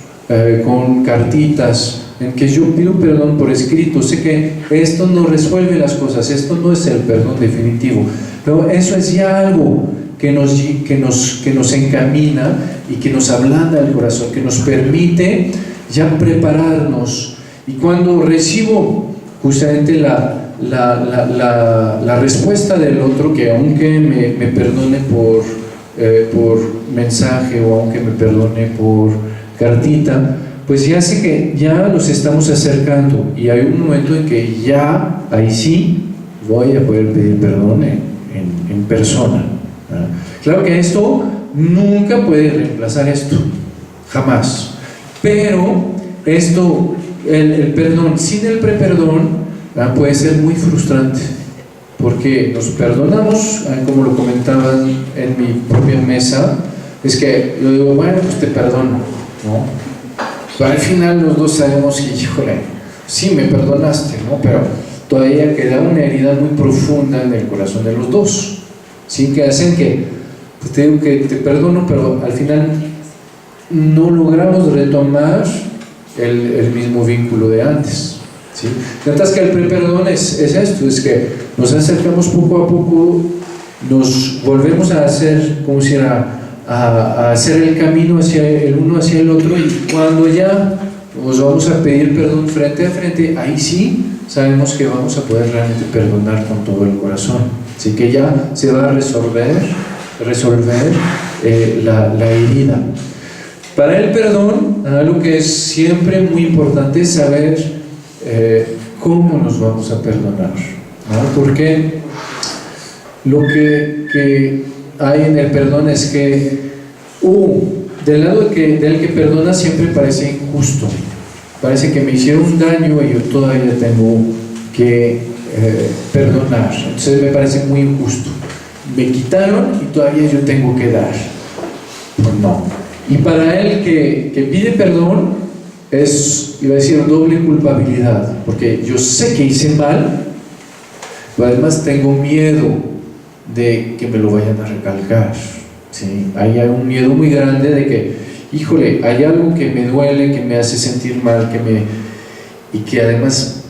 con cartitas, en que yo pido perdón por escrito. Sé que esto no resuelve las cosas, esto no es el perdón definitivo, pero eso es ya algo que nos encamina y que nos ablanda el corazón, que nos permite ya prepararnos. Y cuando recibo justamente la respuesta del otro, que aunque me perdone por mensaje o aunque me perdone por cartita, pues ya sé que ya nos estamos acercando y hay un momento en que ya, ahí sí, voy a poder pedir perdón en persona. Claro que esto nunca puede reemplazar esto, jamás. Pero esto, el perdón sin el preperdón, puede ser muy frustrante, porque nos perdonamos, como lo comentaban en mi propia mesa, es que yo digo, bueno, pues te perdono, ¿no? Pero al final los dos sabemos que, híjole, sí me perdonaste, ¿no? Pero todavía queda una herida muy profunda en el corazón de los dos, ¿sí? Que hacen que, pues te digo que te perdono, pero al final no logramos retomar el mismo vínculo de antes, ¿sí? Mientras que el preperdón es esto, es que nos acercamos poco a poco, nos volvemos a hacer, como si a hacer el camino hacia el uno hacia el otro, y cuando ya nos vamos a pedir perdón frente a frente, ahí sí sabemos que vamos a poder realmente perdonar con todo el corazón, así que ya se va a resolver la herida. Para el perdón, algo que es siempre muy importante es saber cómo nos vamos a perdonar, ¿no? Porque lo que hay en el perdón es que del lado del que perdona siempre parece injusto, parece que me hicieron un daño y yo todavía tengo que perdonar, entonces me parece muy injusto, me quitaron y todavía yo tengo que dar. Pues no. Y para él que pide perdón es, iba a decir, doble culpabilidad, porque yo sé que hice mal, pero además tengo miedo de que me lo vayan a recalcar, ¿sí? Hay un miedo muy grande de que, híjole, hay algo que me duele, que me hace sentir mal, y que además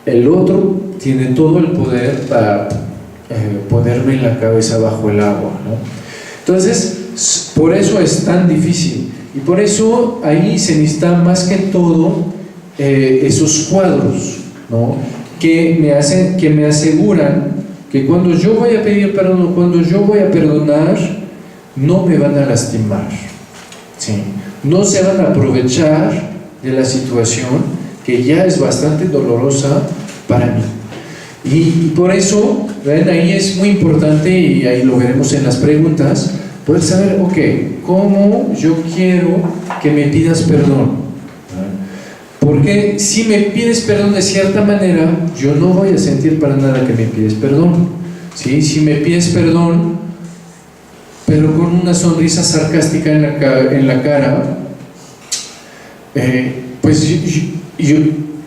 el otro tiene todo el poder para ponerme en la cabeza bajo el agua, ¿no? Entonces, por eso es tan difícil. Y por eso ahí se necesita más que todo esos cuadros, ¿no? Que me aseguran que cuando yo voy a pedir perdón o cuando yo voy a perdonar, no me van a lastimar, ¿sí? No se van a aprovechar de la situación que ya es bastante dolorosa para mí. Y por eso, ven, ahí es muy importante, y ahí lo veremos en las preguntas, poder saber, ok, ¿cómo yo quiero que me pidas perdón? Porque si me pides perdón de cierta manera, yo no voy a sentir para nada que me pides perdón, ¿sí? Si me pides perdón, pero con una sonrisa sarcástica en la cara, pues yo,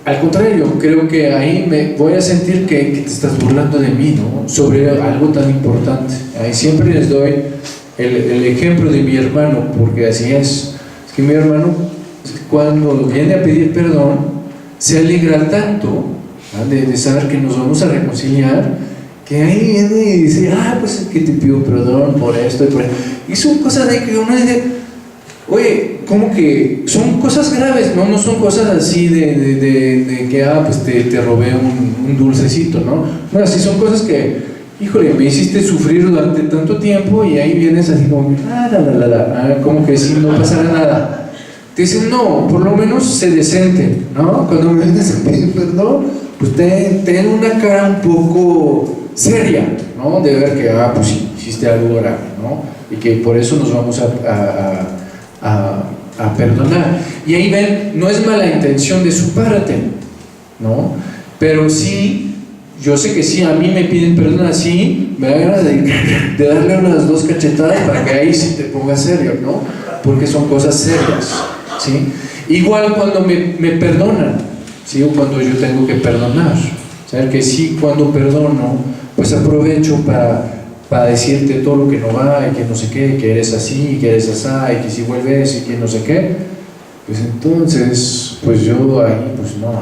al contrario, creo que ahí me voy a sentir que te estás burlando de mí, ¿no? Sobre algo tan importante. Ahí siempre les doy el ejemplo de mi hermano, porque así es que mi hermano, cuando viene a pedir perdón, se alegra tanto, ¿no? de saber que nos vamos a reconciliar, que ahí viene y dice, pues es que te pido perdón por esto y por esto. Y son cosas de que uno dice, oye, como que son cosas graves, no son cosas así de que, pues te robé un dulcecito, ¿no? No, así son cosas que, híjole, me hiciste sufrir durante tanto tiempo, y ahí vienes así como, como que si no pasara nada. Te dicen, no, por lo menos sé decente, ¿no? Cuando me vienes a pedir perdón, pues ten una cara un poco seria, ¿no? De ver que, pues sí, hiciste algo grave, ¿no? Y que por eso nos vamos a perdonar. Y ahí ven, no es mala intención de su parte, ¿no? Pero sí, yo sé que si a mí me piden perdón así, me da ganas de darle unas 2 cachetadas para que ahí sí te pongas serio, ¿no? Porque son cosas serias, ¿sí? Igual cuando me perdonan, ¿sí? O cuando yo tengo que perdonar, ¿sabes? Que sí, cuando perdono, pues aprovecho para decirte todo lo que no va, y que no sé qué, que eres así, que eres asá, y que si vuelves, y que no sé qué. Pues entonces, pues yo ahí, pues no,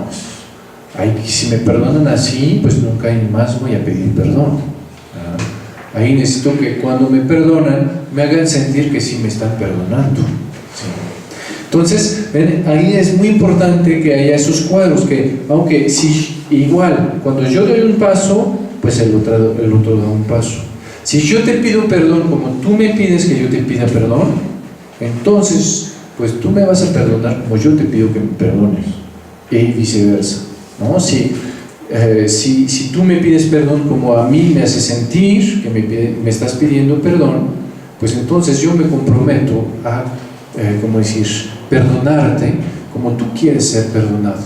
ahí, si me perdonan así, pues nunca más voy a pedir perdón. Ahí necesito que cuando me perdonan, me hagan sentir que sí me están perdonando, ¿sí? Entonces, ven, ahí es muy importante que haya esos cuadros, que aunque si igual, cuando yo doy un paso, pues el otro da un paso. Si yo te pido perdón como tú me pides que yo te pida perdón, entonces, pues tú me vas a perdonar como yo te pido que me perdones, y viceversa, ¿no? Si tú me pides perdón como a mí me hace sentir que me estás pidiendo perdón, pues entonces yo me comprometo a, perdonarte como tú quieres ser perdonado,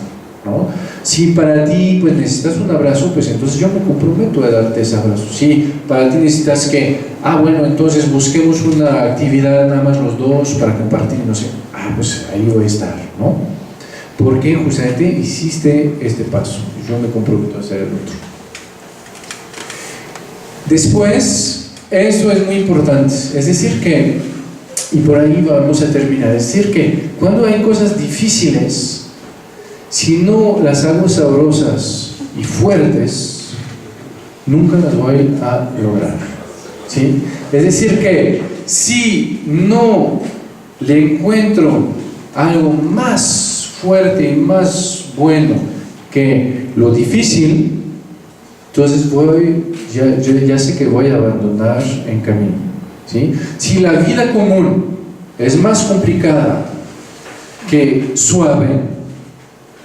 ¿no? Si para ti pues necesitas un abrazo, pues entonces yo me comprometo a darte ese abrazo. Si para ti necesitas que, bueno, entonces busquemos una actividad nada más los dos para compartir, no sé, pues ahí voy a estar, ¿no? Porque justamente hiciste este paso, yo me comprometo a hacer el otro. Después, esto es muy importante, es decir que, y por ahí vamos a terminar, es decir que cuando hay cosas difíciles, si no las hago sabrosas y fuertes, nunca las voy a lograr, ¿sí? Es decir que si no le encuentro algo más fuerte y más bueno que lo difícil, entonces yo ya sé que voy a abandonar en camino, ¿sí? Si la vida común es más complicada que suave,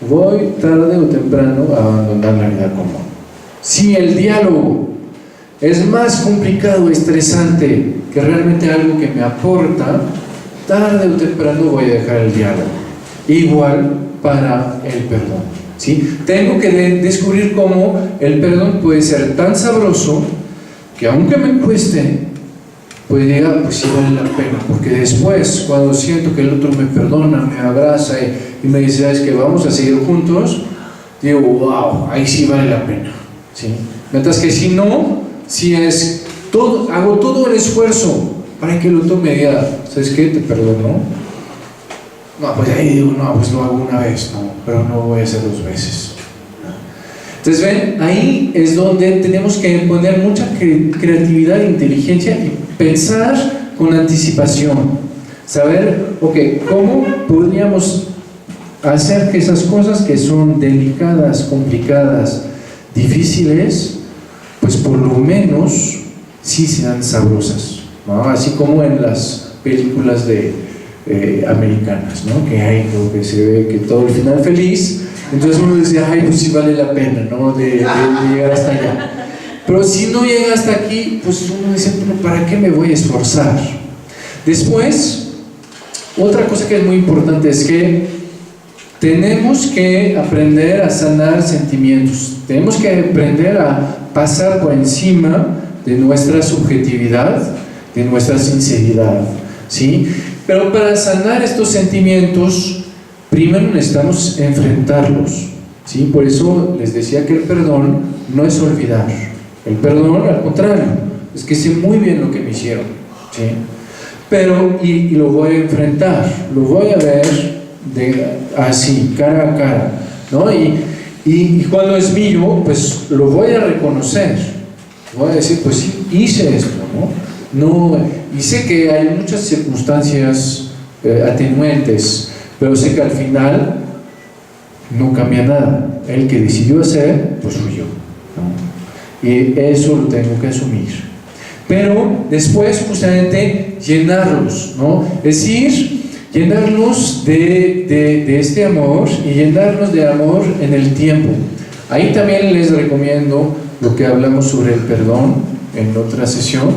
voy tarde o temprano a abandonar la vida común. Si el diálogo es más complicado, estresante que realmente algo que me aporta, tarde o temprano voy a dejar el diálogo. Igual para el perdón, ¿sí? Tengo que descubrir cómo el perdón puede ser tan sabroso que aunque me cueste, pues diga, pues sí vale la pena, porque después cuando siento que el otro me perdona, me abraza y me dice, ¿sabes qué? Vamos a seguir juntos, digo, wow, ahí sí vale la pena, ¿sí? Mientras que si no, si es todo, hago todo el esfuerzo para que el otro me diga, ¿sabes qué? Te perdono. No, pues ahí digo, no, pues lo hago una vez, no, pero no voy a hacer 2 veces. Entonces, ven, ahí es donde tenemos que poner mucha creatividad e inteligencia y pensar con anticipación. Saber, ok, ¿cómo podríamos hacer que esas cosas que son delicadas, complicadas, difíciles, pues por lo menos sí sean sabrosas, ¿no? Así como en las películas americanas, ¿no? Que hay, ¿no? Que se ve que todo el final feliz, entonces uno dice, ay, pues sí vale la pena, ¿no? De llegar hasta allá. Pero si no llega hasta aquí, pues uno dice, bueno, ¿para qué me voy a esforzar? Después, otra cosa que es muy importante es que tenemos que aprender a sanar sentimientos, tenemos que aprender a pasar por encima de nuestra subjetividad, de nuestra sinceridad, ¿sí? Pero para sanar estos sentimientos, primero necesitamos enfrentarlos, ¿sí? Por eso les decía que el perdón no es olvidar, el perdón al contrario, es que sé muy bien lo que me hicieron, ¿sí? Pero, y lo voy a enfrentar, lo voy a ver así, cara a cara, ¿no? Y cuando es mío, pues lo voy a reconocer, voy a decir, pues sí, hice esto, ¿no? Y sé que hay muchas circunstancias atenuantes, pero sé que al final no cambia nada. El que decidió hacer, pues fui yo, ¿no? Y eso lo tengo que asumir. Pero después justamente llenarlos, ¿no? Es decir, llenarlos de este amor y llenarlos de amor en el tiempo. Ahí también les recomiendo lo que hablamos sobre el perdón en otra sesión,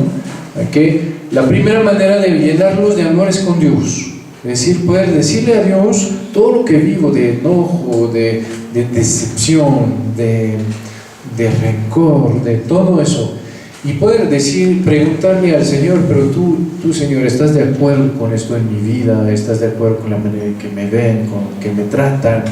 que la primera manera de llenarlos de amor es con Dios. Es decir, poder decirle a Dios todo lo que vivo de enojo, de decepción, de rencor, de todo eso. Y poder preguntarle al Señor, pero tú Señor, ¿estás de acuerdo con esto en mi vida? ¿Estás de acuerdo con la manera en que me ven, con que me tratan?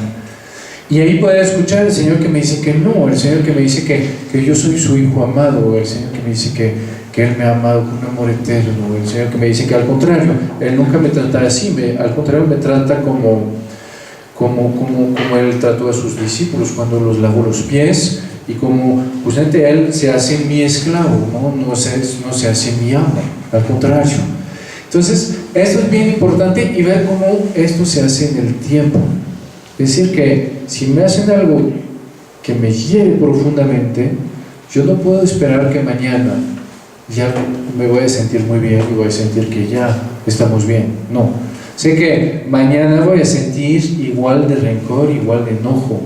Y ahí poder escuchar al Señor que me dice que no, el Señor que me dice que yo soy su hijo amado, el Señor que me dice que Él me ha amado con un amor eterno, el Señor que me dice que al contrario, Él nunca me trata así, al contrario me trata como Él trató a sus discípulos cuando los lavó los pies, y como justamente Él se hace mi esclavo, no se hace mi amo, al contrario. Entonces, esto es bien importante y ver cómo esto se hace en el tiempo. Es decir, que si me hacen algo que me hiere profundamente, yo no puedo esperar que mañana ya me voy a sentir muy bien y voy a sentir que ya estamos bien. No, sé que mañana voy a sentir igual de rencor, igual de enojo,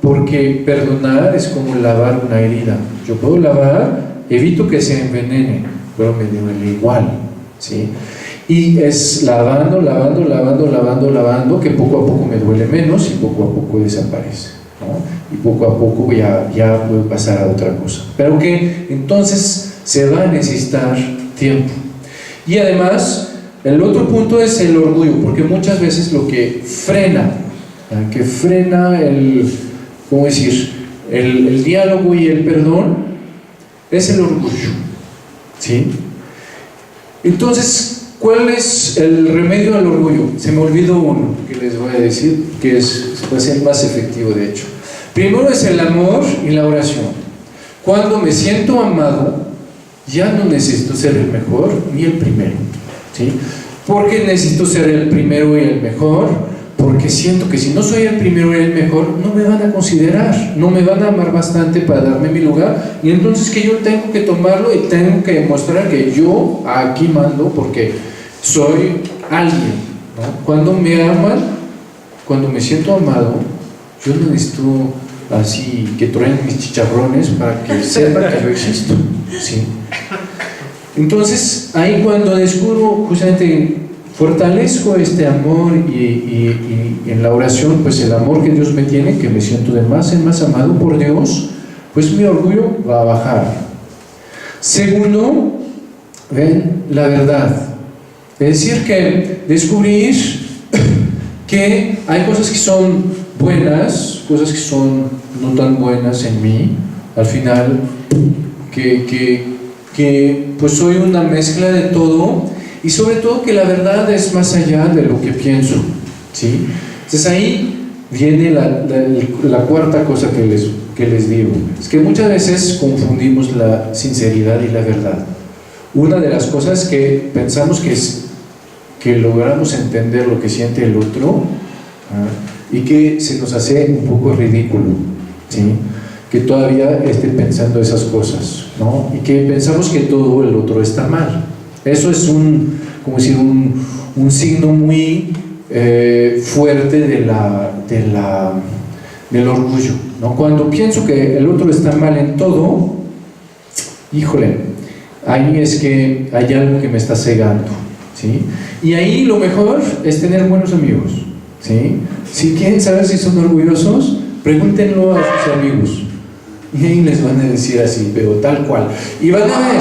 porque perdonar es como lavar una herida. Yo puedo lavar, evito que se envenene, pero me duele igual, ¿sí? Y es lavando, que poco a poco me duele menos y poco a poco desaparece, ¿no? Y poco a poco ya puedo pasar a otra cosa. Pero que entonces se va a necesitar tiempo. Y además, el otro punto es el orgullo, porque muchas veces lo que frena el diálogo y el perdón es el orgullo, ¿sí? Entonces, ¿cuál es el remedio al orgullo? Se me olvidó uno que les voy a decir, que va a ser más efectivo de hecho. Primero es el amor y la oración. Cuando me siento amado, ya no necesito ser el mejor ni el primero, ¿sí? ¿Por qué necesito ser el primero y el mejor? Porque siento que si no soy el primero y el mejor, no me van a considerar, no me van a amar bastante para darme mi lugar, y entonces que yo tengo que tomarlo y tengo que demostrar que yo aquí mando porque soy alguien, ¿no? Cuando me aman, cuando me siento amado, yo no necesito así que truenen mis chicharrones para que sepan que yo existo, ¿sí? Entonces, ahí cuando descubro justamente, fortalezco este amor y en la oración, pues el amor que Dios me tiene, que me siento de más en más amado por Dios, pues mi orgullo va a bajar. Segundo, ven, la verdad. Es decir, que descubrir que hay cosas que son buenas, cosas que son no tan buenas en mí, al final, que pues soy una mezcla de todo. Y sobre todo que la verdad es más allá de lo que pienso, ¿sí? Entonces ahí viene la cuarta cosa que les digo. Es que muchas veces confundimos la sinceridad y la verdad. Una de las cosas que pensamos que logramos entender lo que siente el otro, y que se nos hace un poco ridículo, ¿sí? Que todavía esté pensando esas cosas, ¿no? Y que pensamos que todo el otro está mal. Eso es como decir, un signo muy fuerte del orgullo, ¿no? Cuando pienso que el otro está mal en todo, híjole, ahí es que hay algo que me está cegando, ¿sí? Y ahí lo mejor es tener buenos amigos, ¿sí? Si quieren saber si son orgullosos, pregúntenlo a sus amigos y ahí les van a decir así, pero tal cual, y van a ver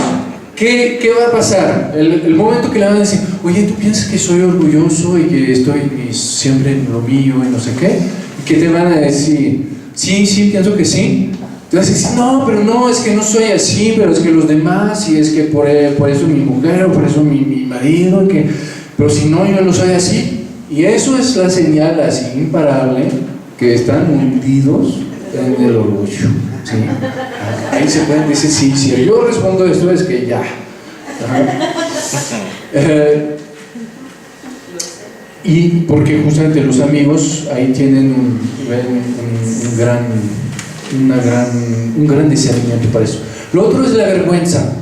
qué va a pasar. El momento que le van a decir, oye, ¿tú piensas que soy orgulloso y que estoy siempre en lo mío y no sé qué? Y que te van a decir, sí, pienso que sí. Te vas a decir, no, pero no, es que no soy así, pero es que los demás, y es que por eso mi mujer, o por eso mi marido, pero si no, yo no soy así. Y eso es la señal así imparable que están hundidos en el orgullo, ¿sí? Ahí se pueden decir, sí, si yo respondo esto es que ya. Y porque justamente los amigos ahí tienen un gran discernimiento para eso. Lo otro es la vergüenza.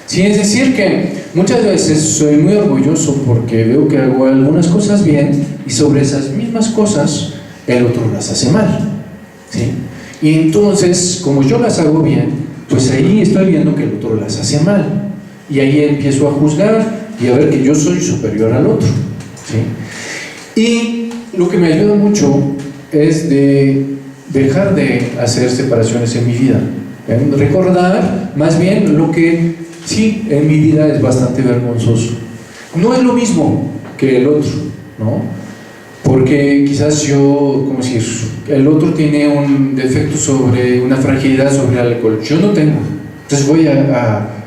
Sí, es decir que muchas veces soy muy orgulloso porque veo que hago algunas cosas bien y sobre esas mismas cosas el otro las hace mal, ¿sí? Y entonces, como yo las hago bien, pues ahí estoy viendo que el otro las hace mal y ahí empiezo a juzgar y a ver que yo soy superior al otro, ¿sí? Y lo que me ayuda mucho es de dejar de hacer separaciones en mi vida, recordar más bien lo que sí en mi vida es bastante vergonzoso. No es lo mismo que el otro, ¿no? Porque quizás yo, como decir, el otro tiene un defecto una fragilidad sobre el alcohol, yo no tengo, entonces voy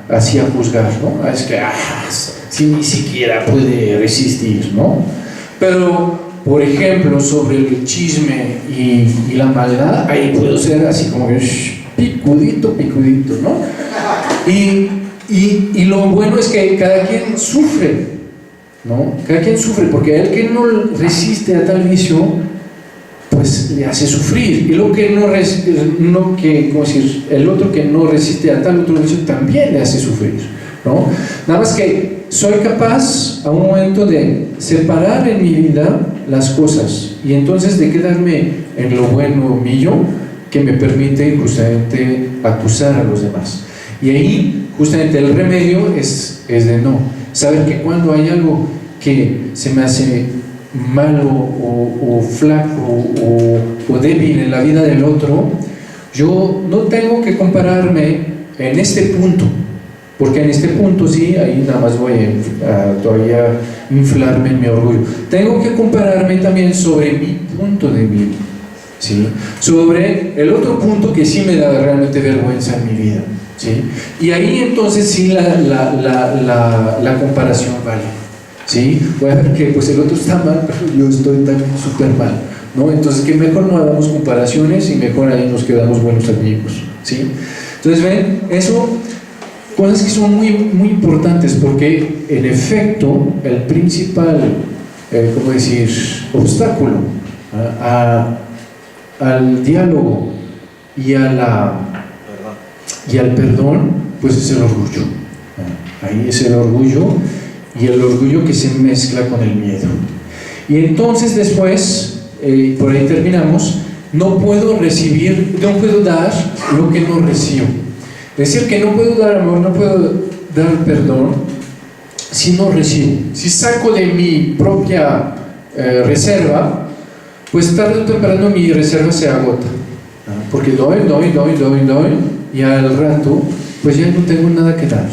así a juzgar, ¿no? Es que si ni siquiera puede resistir, ¿no? Pero por ejemplo, sobre el chisme y la maldad, ahí puedo ser así como que picudito, ¿no? Y lo bueno es que cada quien sufre, ¿no? Cada quien sufre, porque el que no resiste a tal vicio, pues le hace sufrir. Y el otro que no resiste a tal otro vicio también le hace sufrir, ¿no? Nada más que soy capaz a un momento de separar en mi vida las cosas y entonces de quedarme en lo bueno mío que me permite justamente acusar a los demás. Y ahí justamente el remedio es de no. Saber que cuando hay algo que se me hace malo o flaco o débil en la vida del otro, yo no tengo que compararme en este punto, porque en este punto sí, ahí nada más voy a todavía inflarme en mi orgullo. Tengo que compararme también sobre mi punto de vida, ¿sí? Sobre el otro punto que sí me da realmente vergüenza en mi vida, ¿sí? Y ahí entonces sí la comparación vale, ¿sí? Voy a ver que pues el otro está mal, pero yo estoy también súper mal, ¿no? Entonces que mejor no hagamos comparaciones y mejor ahí nos quedamos buenos amigos, ¿sí? Entonces ven, eso, cosas que son muy, muy importantes, porque en efecto el principal, ¿cómo decir?, obstáculo al diálogo y al perdón, pues es el orgullo. Ahí es el orgullo, y el orgullo que se mezcla con el miedo. Y entonces después, por ahí terminamos, no puedo dar lo que no recibo. Es decir, que no puedo dar amor, no puedo dar perdón si no recibo. Si saco de mi propia reserva, pues tarde o temprano mi reserva se agota, porque doy, y al rato pues ya no tengo nada que dar.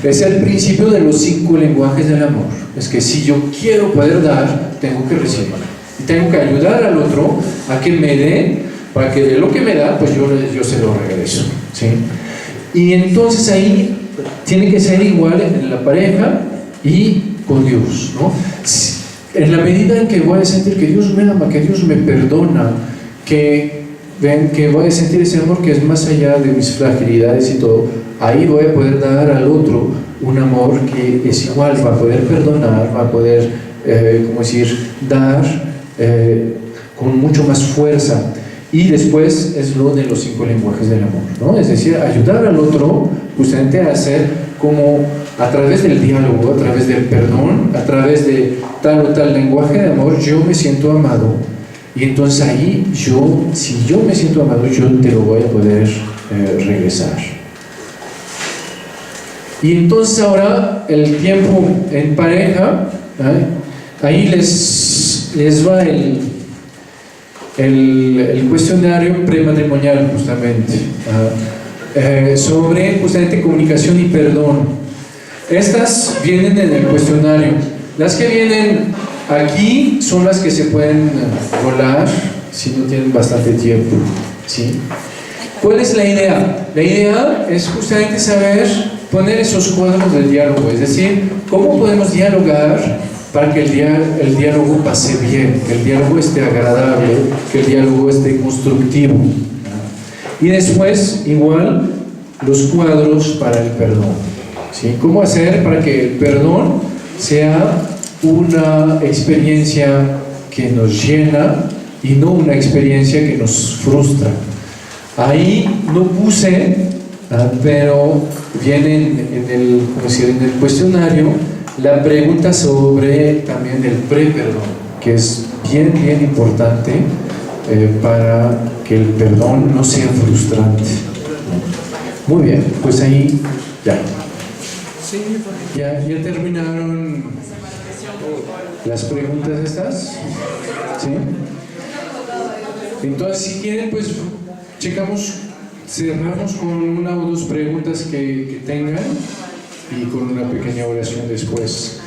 Es el principio de los 5 lenguajes del amor. Es que si yo quiero poder dar, tengo que recibir y tengo que ayudar al otro a que me dé, para que de lo que me da pues yo se lo regreso, ¿sí? Y entonces ahí tiene que ser igual en la pareja y con Dios, ¿no? en la medida en que voy a sentir que Dios me ama, que Dios me perdona, que voy a sentir ese amor que es más allá de mis fragilidades y todo, ahí voy a poder dar al otro un amor que es igual, va a poder perdonar, va a poder, dar con mucho más fuerza. Y después es lo de los 5 lenguajes del amor, ¿no? Es decir, ayudar al otro justamente a hacer como a través del diálogo, a través del perdón, a través de tal o tal lenguaje de amor, yo me siento amado. Y entonces ahí si yo me siento amado, yo te lo voy a poder regresar. Y entonces ahora el tiempo en pareja, ahí les va el cuestionario prematrimonial justamente, sobre justamente comunicación y perdón. Estas vienen en el cuestionario. Las que vienen aquí son las que se pueden volar si no tienen bastante tiempo, ¿sí? ¿Cuál es la idea? La idea es justamente saber poner esos cuadros del diálogo, es decir, cómo podemos dialogar para que el diálogo pase bien, que el diálogo esté agradable, que el diálogo esté constructivo. Y después, igual, los cuadros para el perdón, ¿sí? ¿Cómo hacer para que el perdón sea una experiencia que nos llena y no una experiencia que nos frustra? Ahí no puse, pero viene en el cuestionario la pregunta sobre también el pre-perdón, que es bien importante para que el perdón no sea frustrante. Muy bien, pues ahí ya terminaron las preguntas estas, ¿sí? Entonces, si quieren, pues cerramos con una o dos preguntas que tengan y con una pequeña oración después.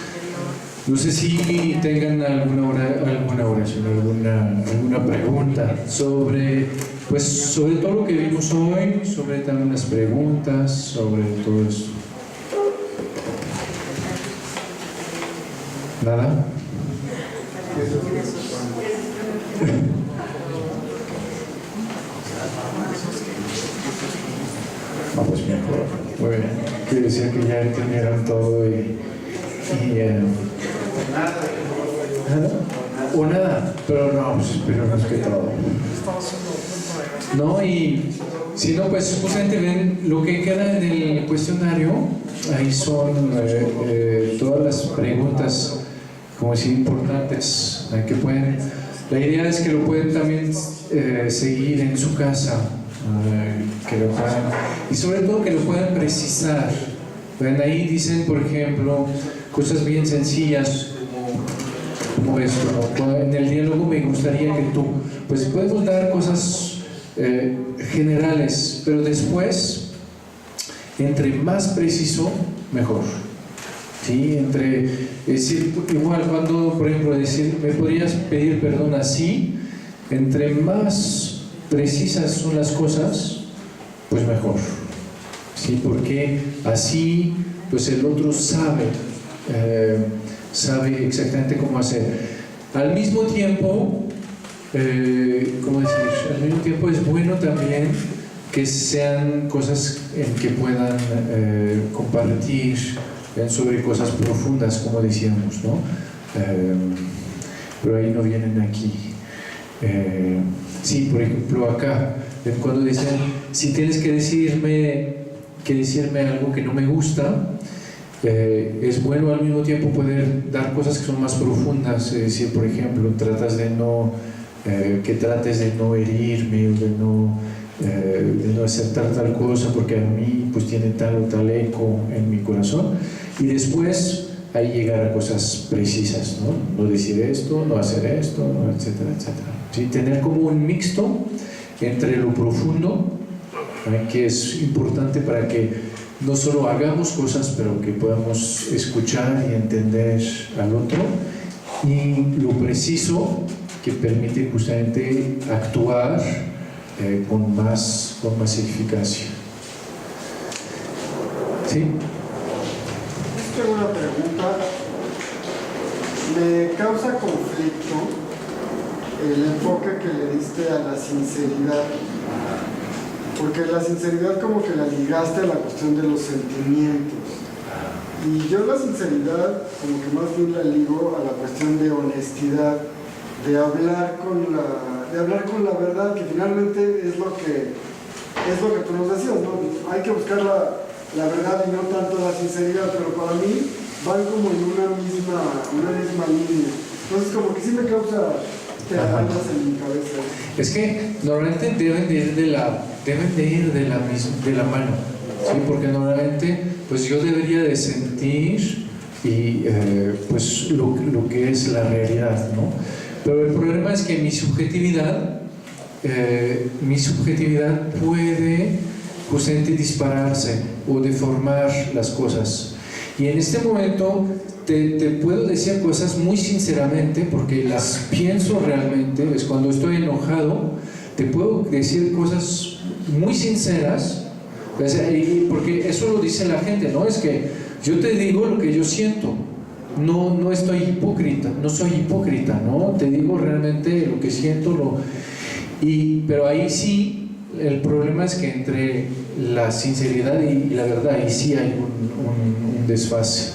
No sé si tengan alguna oración, alguna pregunta sobre todo lo que vimos hoy, sobre también las preguntas, sobre todo esto. ¿Nada? Vamos mejor. Muy bien. Quiere decir que ya entendieron todo ¿nada? O nada, pero no, pues esperemos que todo. No, y si no, pues justamente ven lo que queda en el cuestionario. Ahí son todas las preguntas, como decir, importantes que pueden. La idea es que lo pueden también seguir en su casa, que lo puedan, y sobre todo que lo puedan precisar. Ven, ahí dicen, por ejemplo, cosas bien sencillas como esto, ¿no? En el diálogo me gustaría que tú, pues podemos dar cosas generales, pero después, entre más preciso, mejor. ¿Sí? Es decir, igual cuando, por ejemplo, decir, me podrías pedir perdón así, entre más precisas son las cosas, pues mejor. ¿Sí? Porque así, pues el otro sabe exactamente cómo hacer. Al mismo tiempo, al mismo tiempo es bueno también que sean cosas en que puedan compartir sobre cosas profundas, como decíamos, ¿no? Pero ahí no vienen aquí. Sí, por ejemplo, acá, cuando dicen, si tienes que decirme algo que no me gusta, es bueno al mismo tiempo poder dar cosas que son más profundas. Es decir, por ejemplo, trates de no herirme, o de no hacer tal cosa, porque a mí pues tiene tal o tal eco en mi corazón. Y después ahí llegar a cosas precisas, ¿no? No decir esto, no hacer esto, ¿no? Etcétera, etcétera. ¿Sí? Tener como un mixto entre lo profundo, que es importante para que no solo hagamos cosas, pero que podamos escuchar y entender al otro, y lo preciso, que permite justamente actuar con más eficacia. ¿Sí? Tengo una pregunta Me causa conflicto el enfoque que le diste a la sinceridad, porque la sinceridad como que la ligaste a la cuestión de los sentimientos. Y yo la sinceridad como que más bien la ligo a la cuestión de honestidad, de hablar con la verdad, que finalmente es lo que tú nos decías, ¿no? Hay que buscar la verdad y no tanto la sinceridad, pero para mí van como en una misma línea. Entonces como que sí me causa telarañas en mi cabeza. Es que normalmente deben de ir de la mano, ¿sí? Porque normalmente pues yo debería de sentir y pues lo que es la realidad, ¿no? Pero el problema es que mi subjetividad puede justamente dispararse o deformar las cosas. Y en este momento te puedo decir cosas muy sinceramente porque las pienso realmente. Es cuando estoy enojado, te puedo decir cosas muy sinceras, porque eso lo dice la gente, ¿no? Es que yo te digo lo que yo siento. No estoy hipócrita, no soy hipócrita, ¿no? Te digo realmente lo que siento, pero ahí sí, el problema es que entre la sinceridad y la verdad, ahí sí hay un desfase,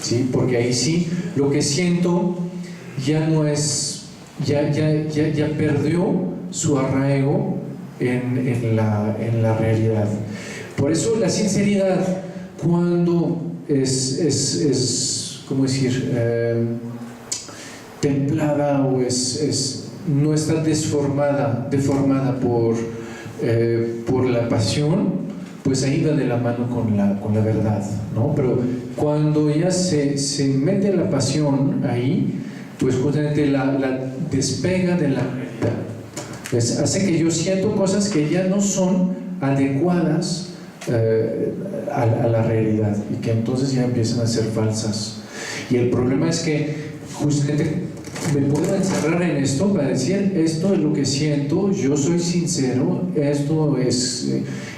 ¿sí? Porque ahí sí, lo que siento ya no es, ya perdió su arraigo en la realidad. Por eso la sinceridad, cuando es ¿cómo decir? Templada o no está deformada por la pasión, pues ahí va de la mano con la verdad, ¿no? Pero cuando ya se mete la pasión ahí, pues justamente la despega de la realidad. Hace que yo siento cosas que ya no son adecuadas a la realidad y que entonces ya empiezan a ser falsas. Y el problema es que justamente me puedo encerrar en esto para decir esto es lo que siento, yo soy sincero, esto es,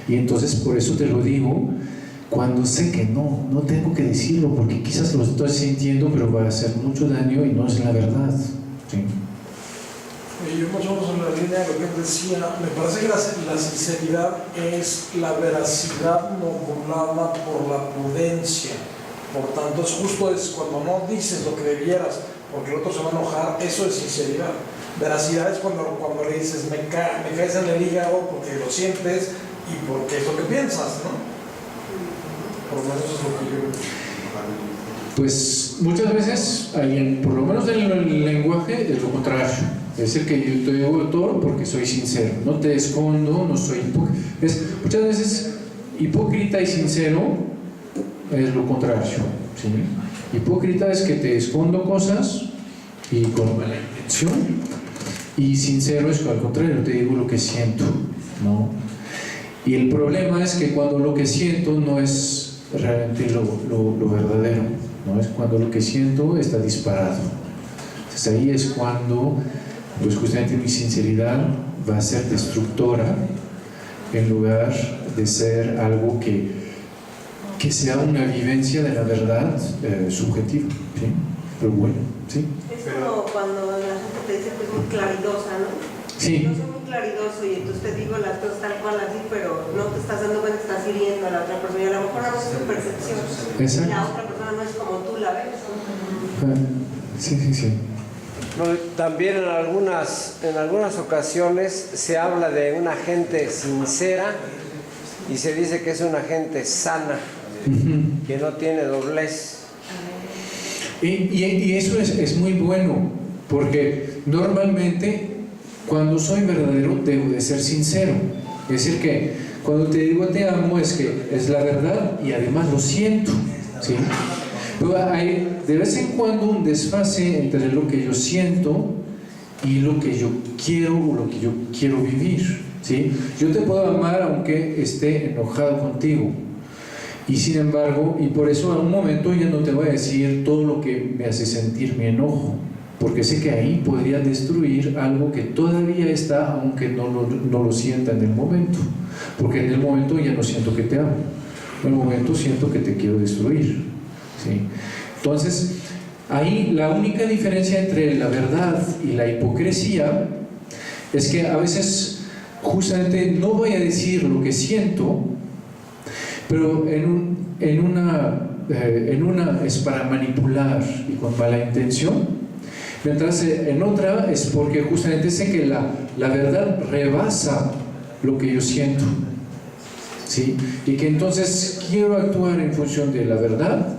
y entonces por eso te lo digo cuando sé que no tengo que decirlo porque quizás lo estoy sintiendo pero va a hacer mucho daño y no es la verdad, ¿sí? Yo más o menos en la línea de lo que él decía, me parece que la sinceridad es la veracidad modulada por la prudencia. Por tanto, es justo cuando no dices lo que debieras, porque el otro se va a enojar, eso es sinceridad. Veracidad es cuando le dices, me caes en el hígado porque lo sientes y porque es lo que piensas, ¿no? Por lo menos eso es lo que yo... Pues muchas veces, por lo menos en el lenguaje, es lo contrario. Es decir, que yo te digo todo porque soy sincero, no te escondo, no soy hipócrita. Muchas veces, hipócrita y sincero es lo contrario, ¿sí? Hipócrita es que te escondo cosas y con mala intención, y sincero es que al contrario, te digo lo que siento, ¿no? Y el problema es que cuando lo que siento no es realmente lo verdadero, ¿no? Es cuando lo que siento está disparado. Entonces ahí es cuando pues justamente mi sinceridad va a ser destructora en lugar de ser algo que sea una vivencia de la verdad subjetiva, ¿sí? Pero bueno, ¿sí? Es como cuando la gente te dice que es muy claridosa, ¿no? Sí. Yo soy muy claridoso y entonces te digo las cosas tal cual así, pero no te estás dando cuenta que estás hiriendo a la otra persona y a lo mejor no es tu percepción. Exacto. Y la otra persona no es como tú la ves. Sí. No, también en algunas ocasiones se habla de una gente sincera y se dice que es una gente sana, que no tiene doblez. Y eso es muy bueno, porque normalmente cuando soy verdadero debo de ser sincero. Es decir, que cuando te digo te amo es que es la verdad y además lo siento, ¿sí? Pero hay de vez en cuando un desfase entre lo que yo siento y lo que yo quiero o lo que yo quiero vivir, ¿sí? Yo te puedo amar aunque esté enojado contigo, y sin embargo, y por eso a un momento ya no te voy a decir todo lo que me hace sentir mi enojo, porque sé que ahí podría destruir algo que todavía está, aunque no lo sienta en el momento, porque en el momento ya no siento que te amo, en el momento siento que te quiero destruir, ¿sí? Entonces ahí la única diferencia entre la verdad y la hipocresía es que a veces justamente no voy a decir lo que siento, pero en una es para manipular y con mala intención, mientras en otra es porque justamente sé que la verdad rebasa lo que yo siento, ¿sí? Y que entonces quiero actuar en función de la verdad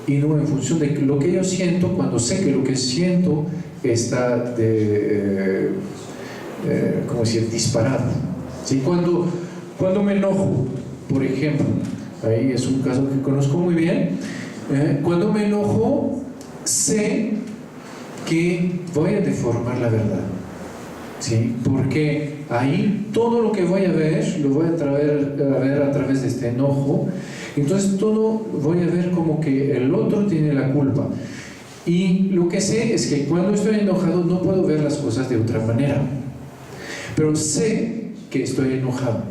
y no en función de lo que yo siento, cuando sé que lo que siento está ¿cómo decir? Disparado, ¿sí? Cuando me enojo, por ejemplo, ahí es un caso que conozco muy bien, cuando me enojo sé que voy a deformar la verdad, ¿sí? Porque ahí todo lo que voy a ver lo voy a ver a través de este enojo. Entonces todo voy a ver como que el otro tiene la culpa, y lo que sé es que cuando estoy enojado no puedo ver las cosas de otra manera, pero sé que estoy enojado,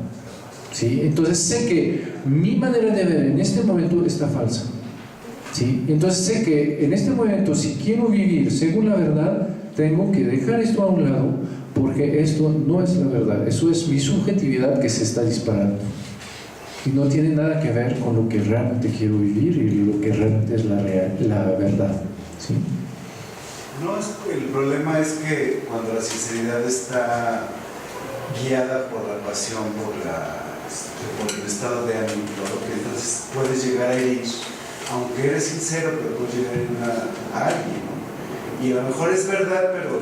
¿sí? Entonces sé que mi manera de ver en este momento está falsa, ¿sí? Entonces sé que en este momento, si quiero vivir según la verdad, tengo que dejar esto a un lado, porque esto no es la verdad, eso es mi subjetividad que se está disparando y no tiene nada que ver con lo que realmente quiero vivir y lo que realmente es la verdad, ¿sí? No, el problema es que cuando la sinceridad está guiada por la pasión, por el estado de ánimo, que entonces puedes llegar a herir, aunque eres sincero, pero puedes llegar a herir a alguien, ¿no? Y a lo mejor es verdad, pero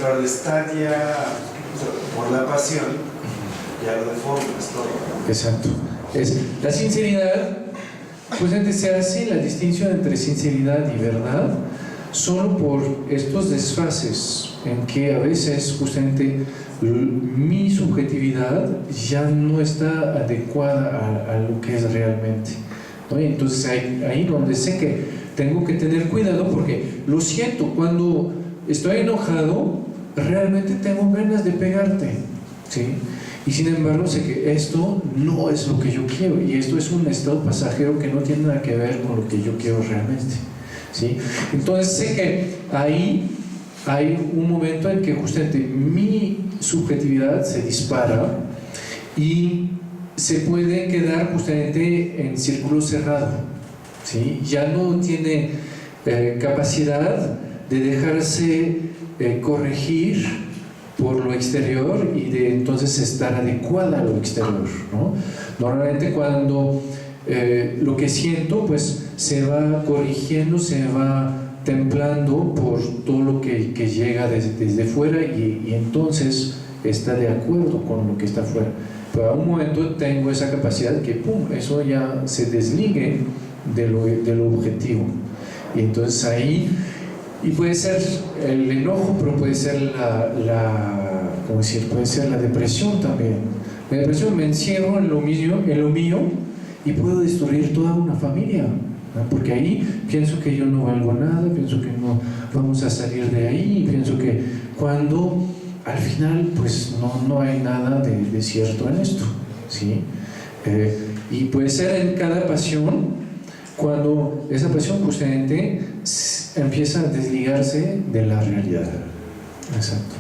pero está ya, por la pasión, ya lo deformas todo. Exacto. La sinceridad, pues se hace la distinción entre sinceridad y verdad solo por estos desfases en que a veces justamente mi subjetividad ya no está adecuada a lo que es realmente, ¿no? Y entonces ahí donde sé que tengo que tener cuidado, porque lo siento, cuando estoy enojado realmente tengo ganas de pegarte, ¿sí? Y sin embargo sé que esto no es lo que yo quiero, y esto es un estado pasajero que no tiene nada que ver con lo que yo quiero realmente, ¿sí? Entonces sé que ahí hay un momento en que justamente mi subjetividad se dispara y se puede quedar justamente en círculo cerrado, ¿sí? Ya no tiene capacidad de dejarse corregir por lo exterior y de entonces estar adecuada a lo exterior, ¿no? Normalmente cuando lo que siento pues se va corrigiendo, se va templando por todo lo que llega desde fuera, y entonces está de acuerdo con lo que está fuera. Pero a un momento tengo esa capacidad que pum, eso ya se desligue de lo objetivo, y entonces ahí, y puede ser el enojo, pero puede ser ¿cómo decir? Puede ser la depresión también. La depresión, me encierro en lo mío y puedo destruir toda una familia, ¿no? Porque ahí pienso que yo no valgo nada, pienso que no vamos a salir de ahí, y pienso que cuando al final pues no hay nada de cierto en esto, ¿sí? Y puede ser en cada pasión, cuando esa pasión justamente empieza a desligarse de la realidad. Exacto.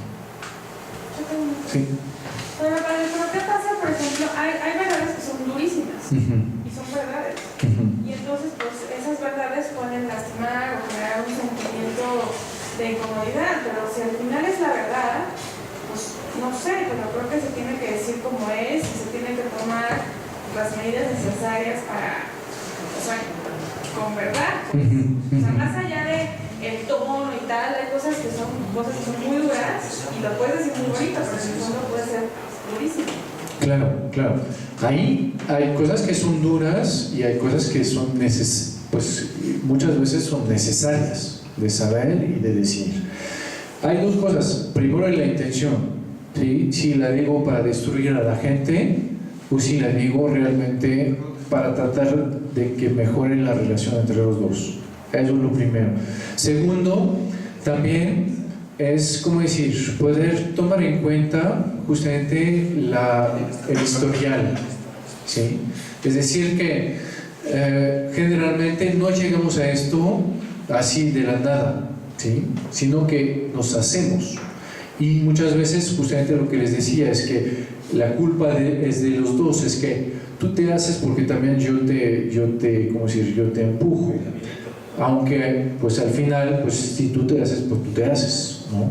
Sí. Bueno, pero ¿qué pasa? Por ejemplo, hay verdades que son durísimas y son verdades. Y entonces, pues, esas verdades pueden lastimar o crear un sentimiento de incomodidad, pero si al final es la verdad, pues, no sé, pero creo que se tiene que decir como es y se tiene que tomar las medidas necesarias para, o sea, con verdad. Pues. O sea, más allá de el tono y tal, hay cosas que son muy duras y lo puedes decir muy bonito, pero en el fondo puede ser durísimo. Claro. Ahí hay cosas que son duras y hay cosas que son pues muchas veces son necesarias de saber y de decir. Hay dos cosas. Primero es la intención, ¿sí? Si la digo para destruir a la gente o si la digo realmente para tratar de que mejore la relación entre los dos. Eso es lo primero. Segundo, también es, como decir, poder tomar en cuenta justamente el historial, ¿sí? Es decir que generalmente no llegamos a esto así de la nada, ¿sí? Sino que nos hacemos. Y muchas veces justamente lo que les decía es que la culpa es de los dos, es que tú te haces porque también yo te empujo. Aunque pues al final, pues si tú te haces, pues tú te haces, ¿no?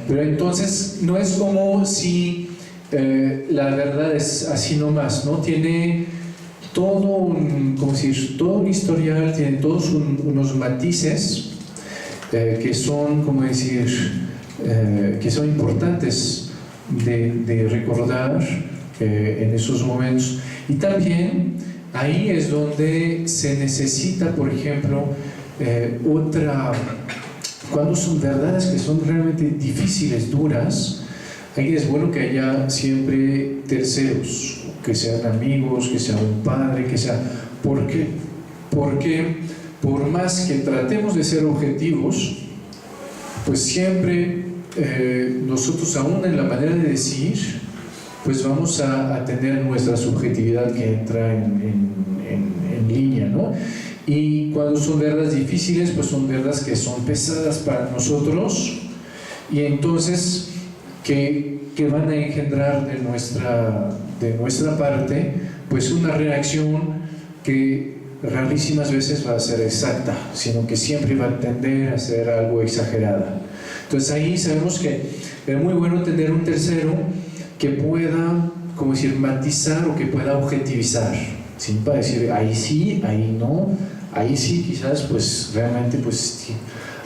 Pero entonces no es como si la verdad es así nomás, ¿no? Tiene todo todo un historial, tiene todos unos matices que son, que son importantes de recordar en esos momentos. Y también ahí es donde se necesita, por ejemplo, cuando son verdades que son realmente difíciles, duras, ahí es bueno que haya siempre terceros, que sean amigos, que sea un padre, que sea... ¿Por qué? Porque por más que tratemos de ser objetivos, pues siempre nosotros, aún en la manera de decir, pues vamos a tener nuestra subjetividad que entra en línea, ¿no? Y cuando son verdades difíciles, pues son verdades que son pesadas para nosotros, y entonces que van a engendrar de nuestra parte pues una reacción que rarísimas veces va a ser exacta, sino que siempre va a tender a ser algo exagerada. Entonces ahí sabemos que es muy bueno tener un tercero que pueda, matizar, o que pueda objetivizar, ¿sí? Para decir, ahí sí, ahí no, ahí sí quizás pues realmente pues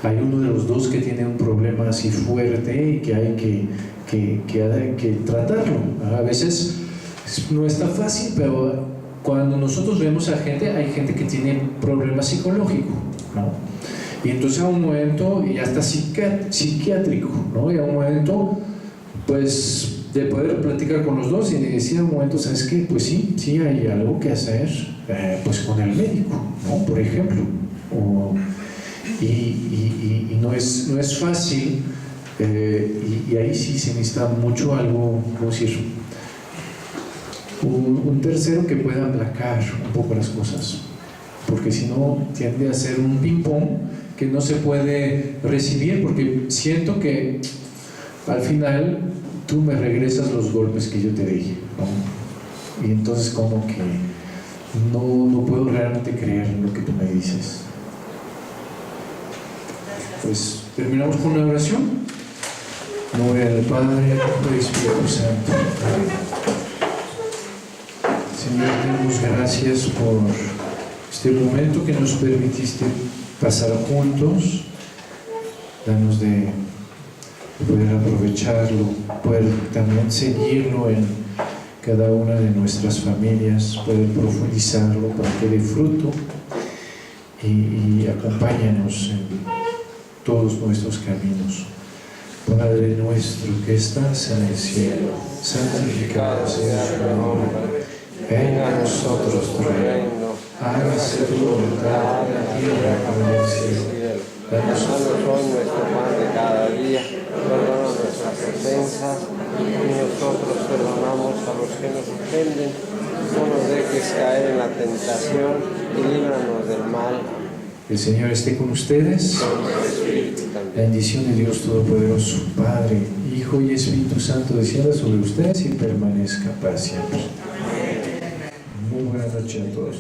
hay uno de los dos que tiene un problema así fuerte y que hay que tratarlo. A veces no está fácil, pero cuando nosotros vemos a gente, hay gente que tiene problemas psicológicos, ¿no? Y entonces a un momento, y hasta psiquiátrico, ¿no? Y a un momento, pues, de poder platicar con los dos y de decir a un momento, ¿sabes qué? Pues sí hay algo que hacer, pues con el médico, ¿no? Por ejemplo. Y no es fácil, y ahí sí se necesita mucho algo, un tercero que pueda aplacar un poco las cosas, porque si no tiende a ser un ping-pong que no se puede recibir, porque siento que al final tú me regresas los golpes que yo te di, ¿no? Y entonces como que no puedo realmente creer en lo que tú me dices. Pues terminamos con una oración. Gloria al Padre, al Hijo y al Espíritu Santo. Señor, te damos gracias por este momento que nos permitiste pasar juntos. Danos de poder aprovecharlo, poder también seguirlo en cada una de nuestras familias, poder profundizarlo para que dé fruto, y acompáñanos en todos nuestros caminos. Padre nuestro que estás en el cielo, santificado sea tu nombre. Venga a nosotros tu reino, hágase tu voluntad en la tierra como en el cielo. Danos hoy nuestro pan de cada día, perdona nuestras ofensas, y nosotros perdonamos a los que nos ofenden. No nos dejes caer en la tentación y líbranos del mal. El Señor esté con ustedes. La bendición de Dios Todopoderoso, Padre, Hijo y Espíritu Santo, descienda sobre ustedes y permanezca para siempre. Muy buenas noches a todos.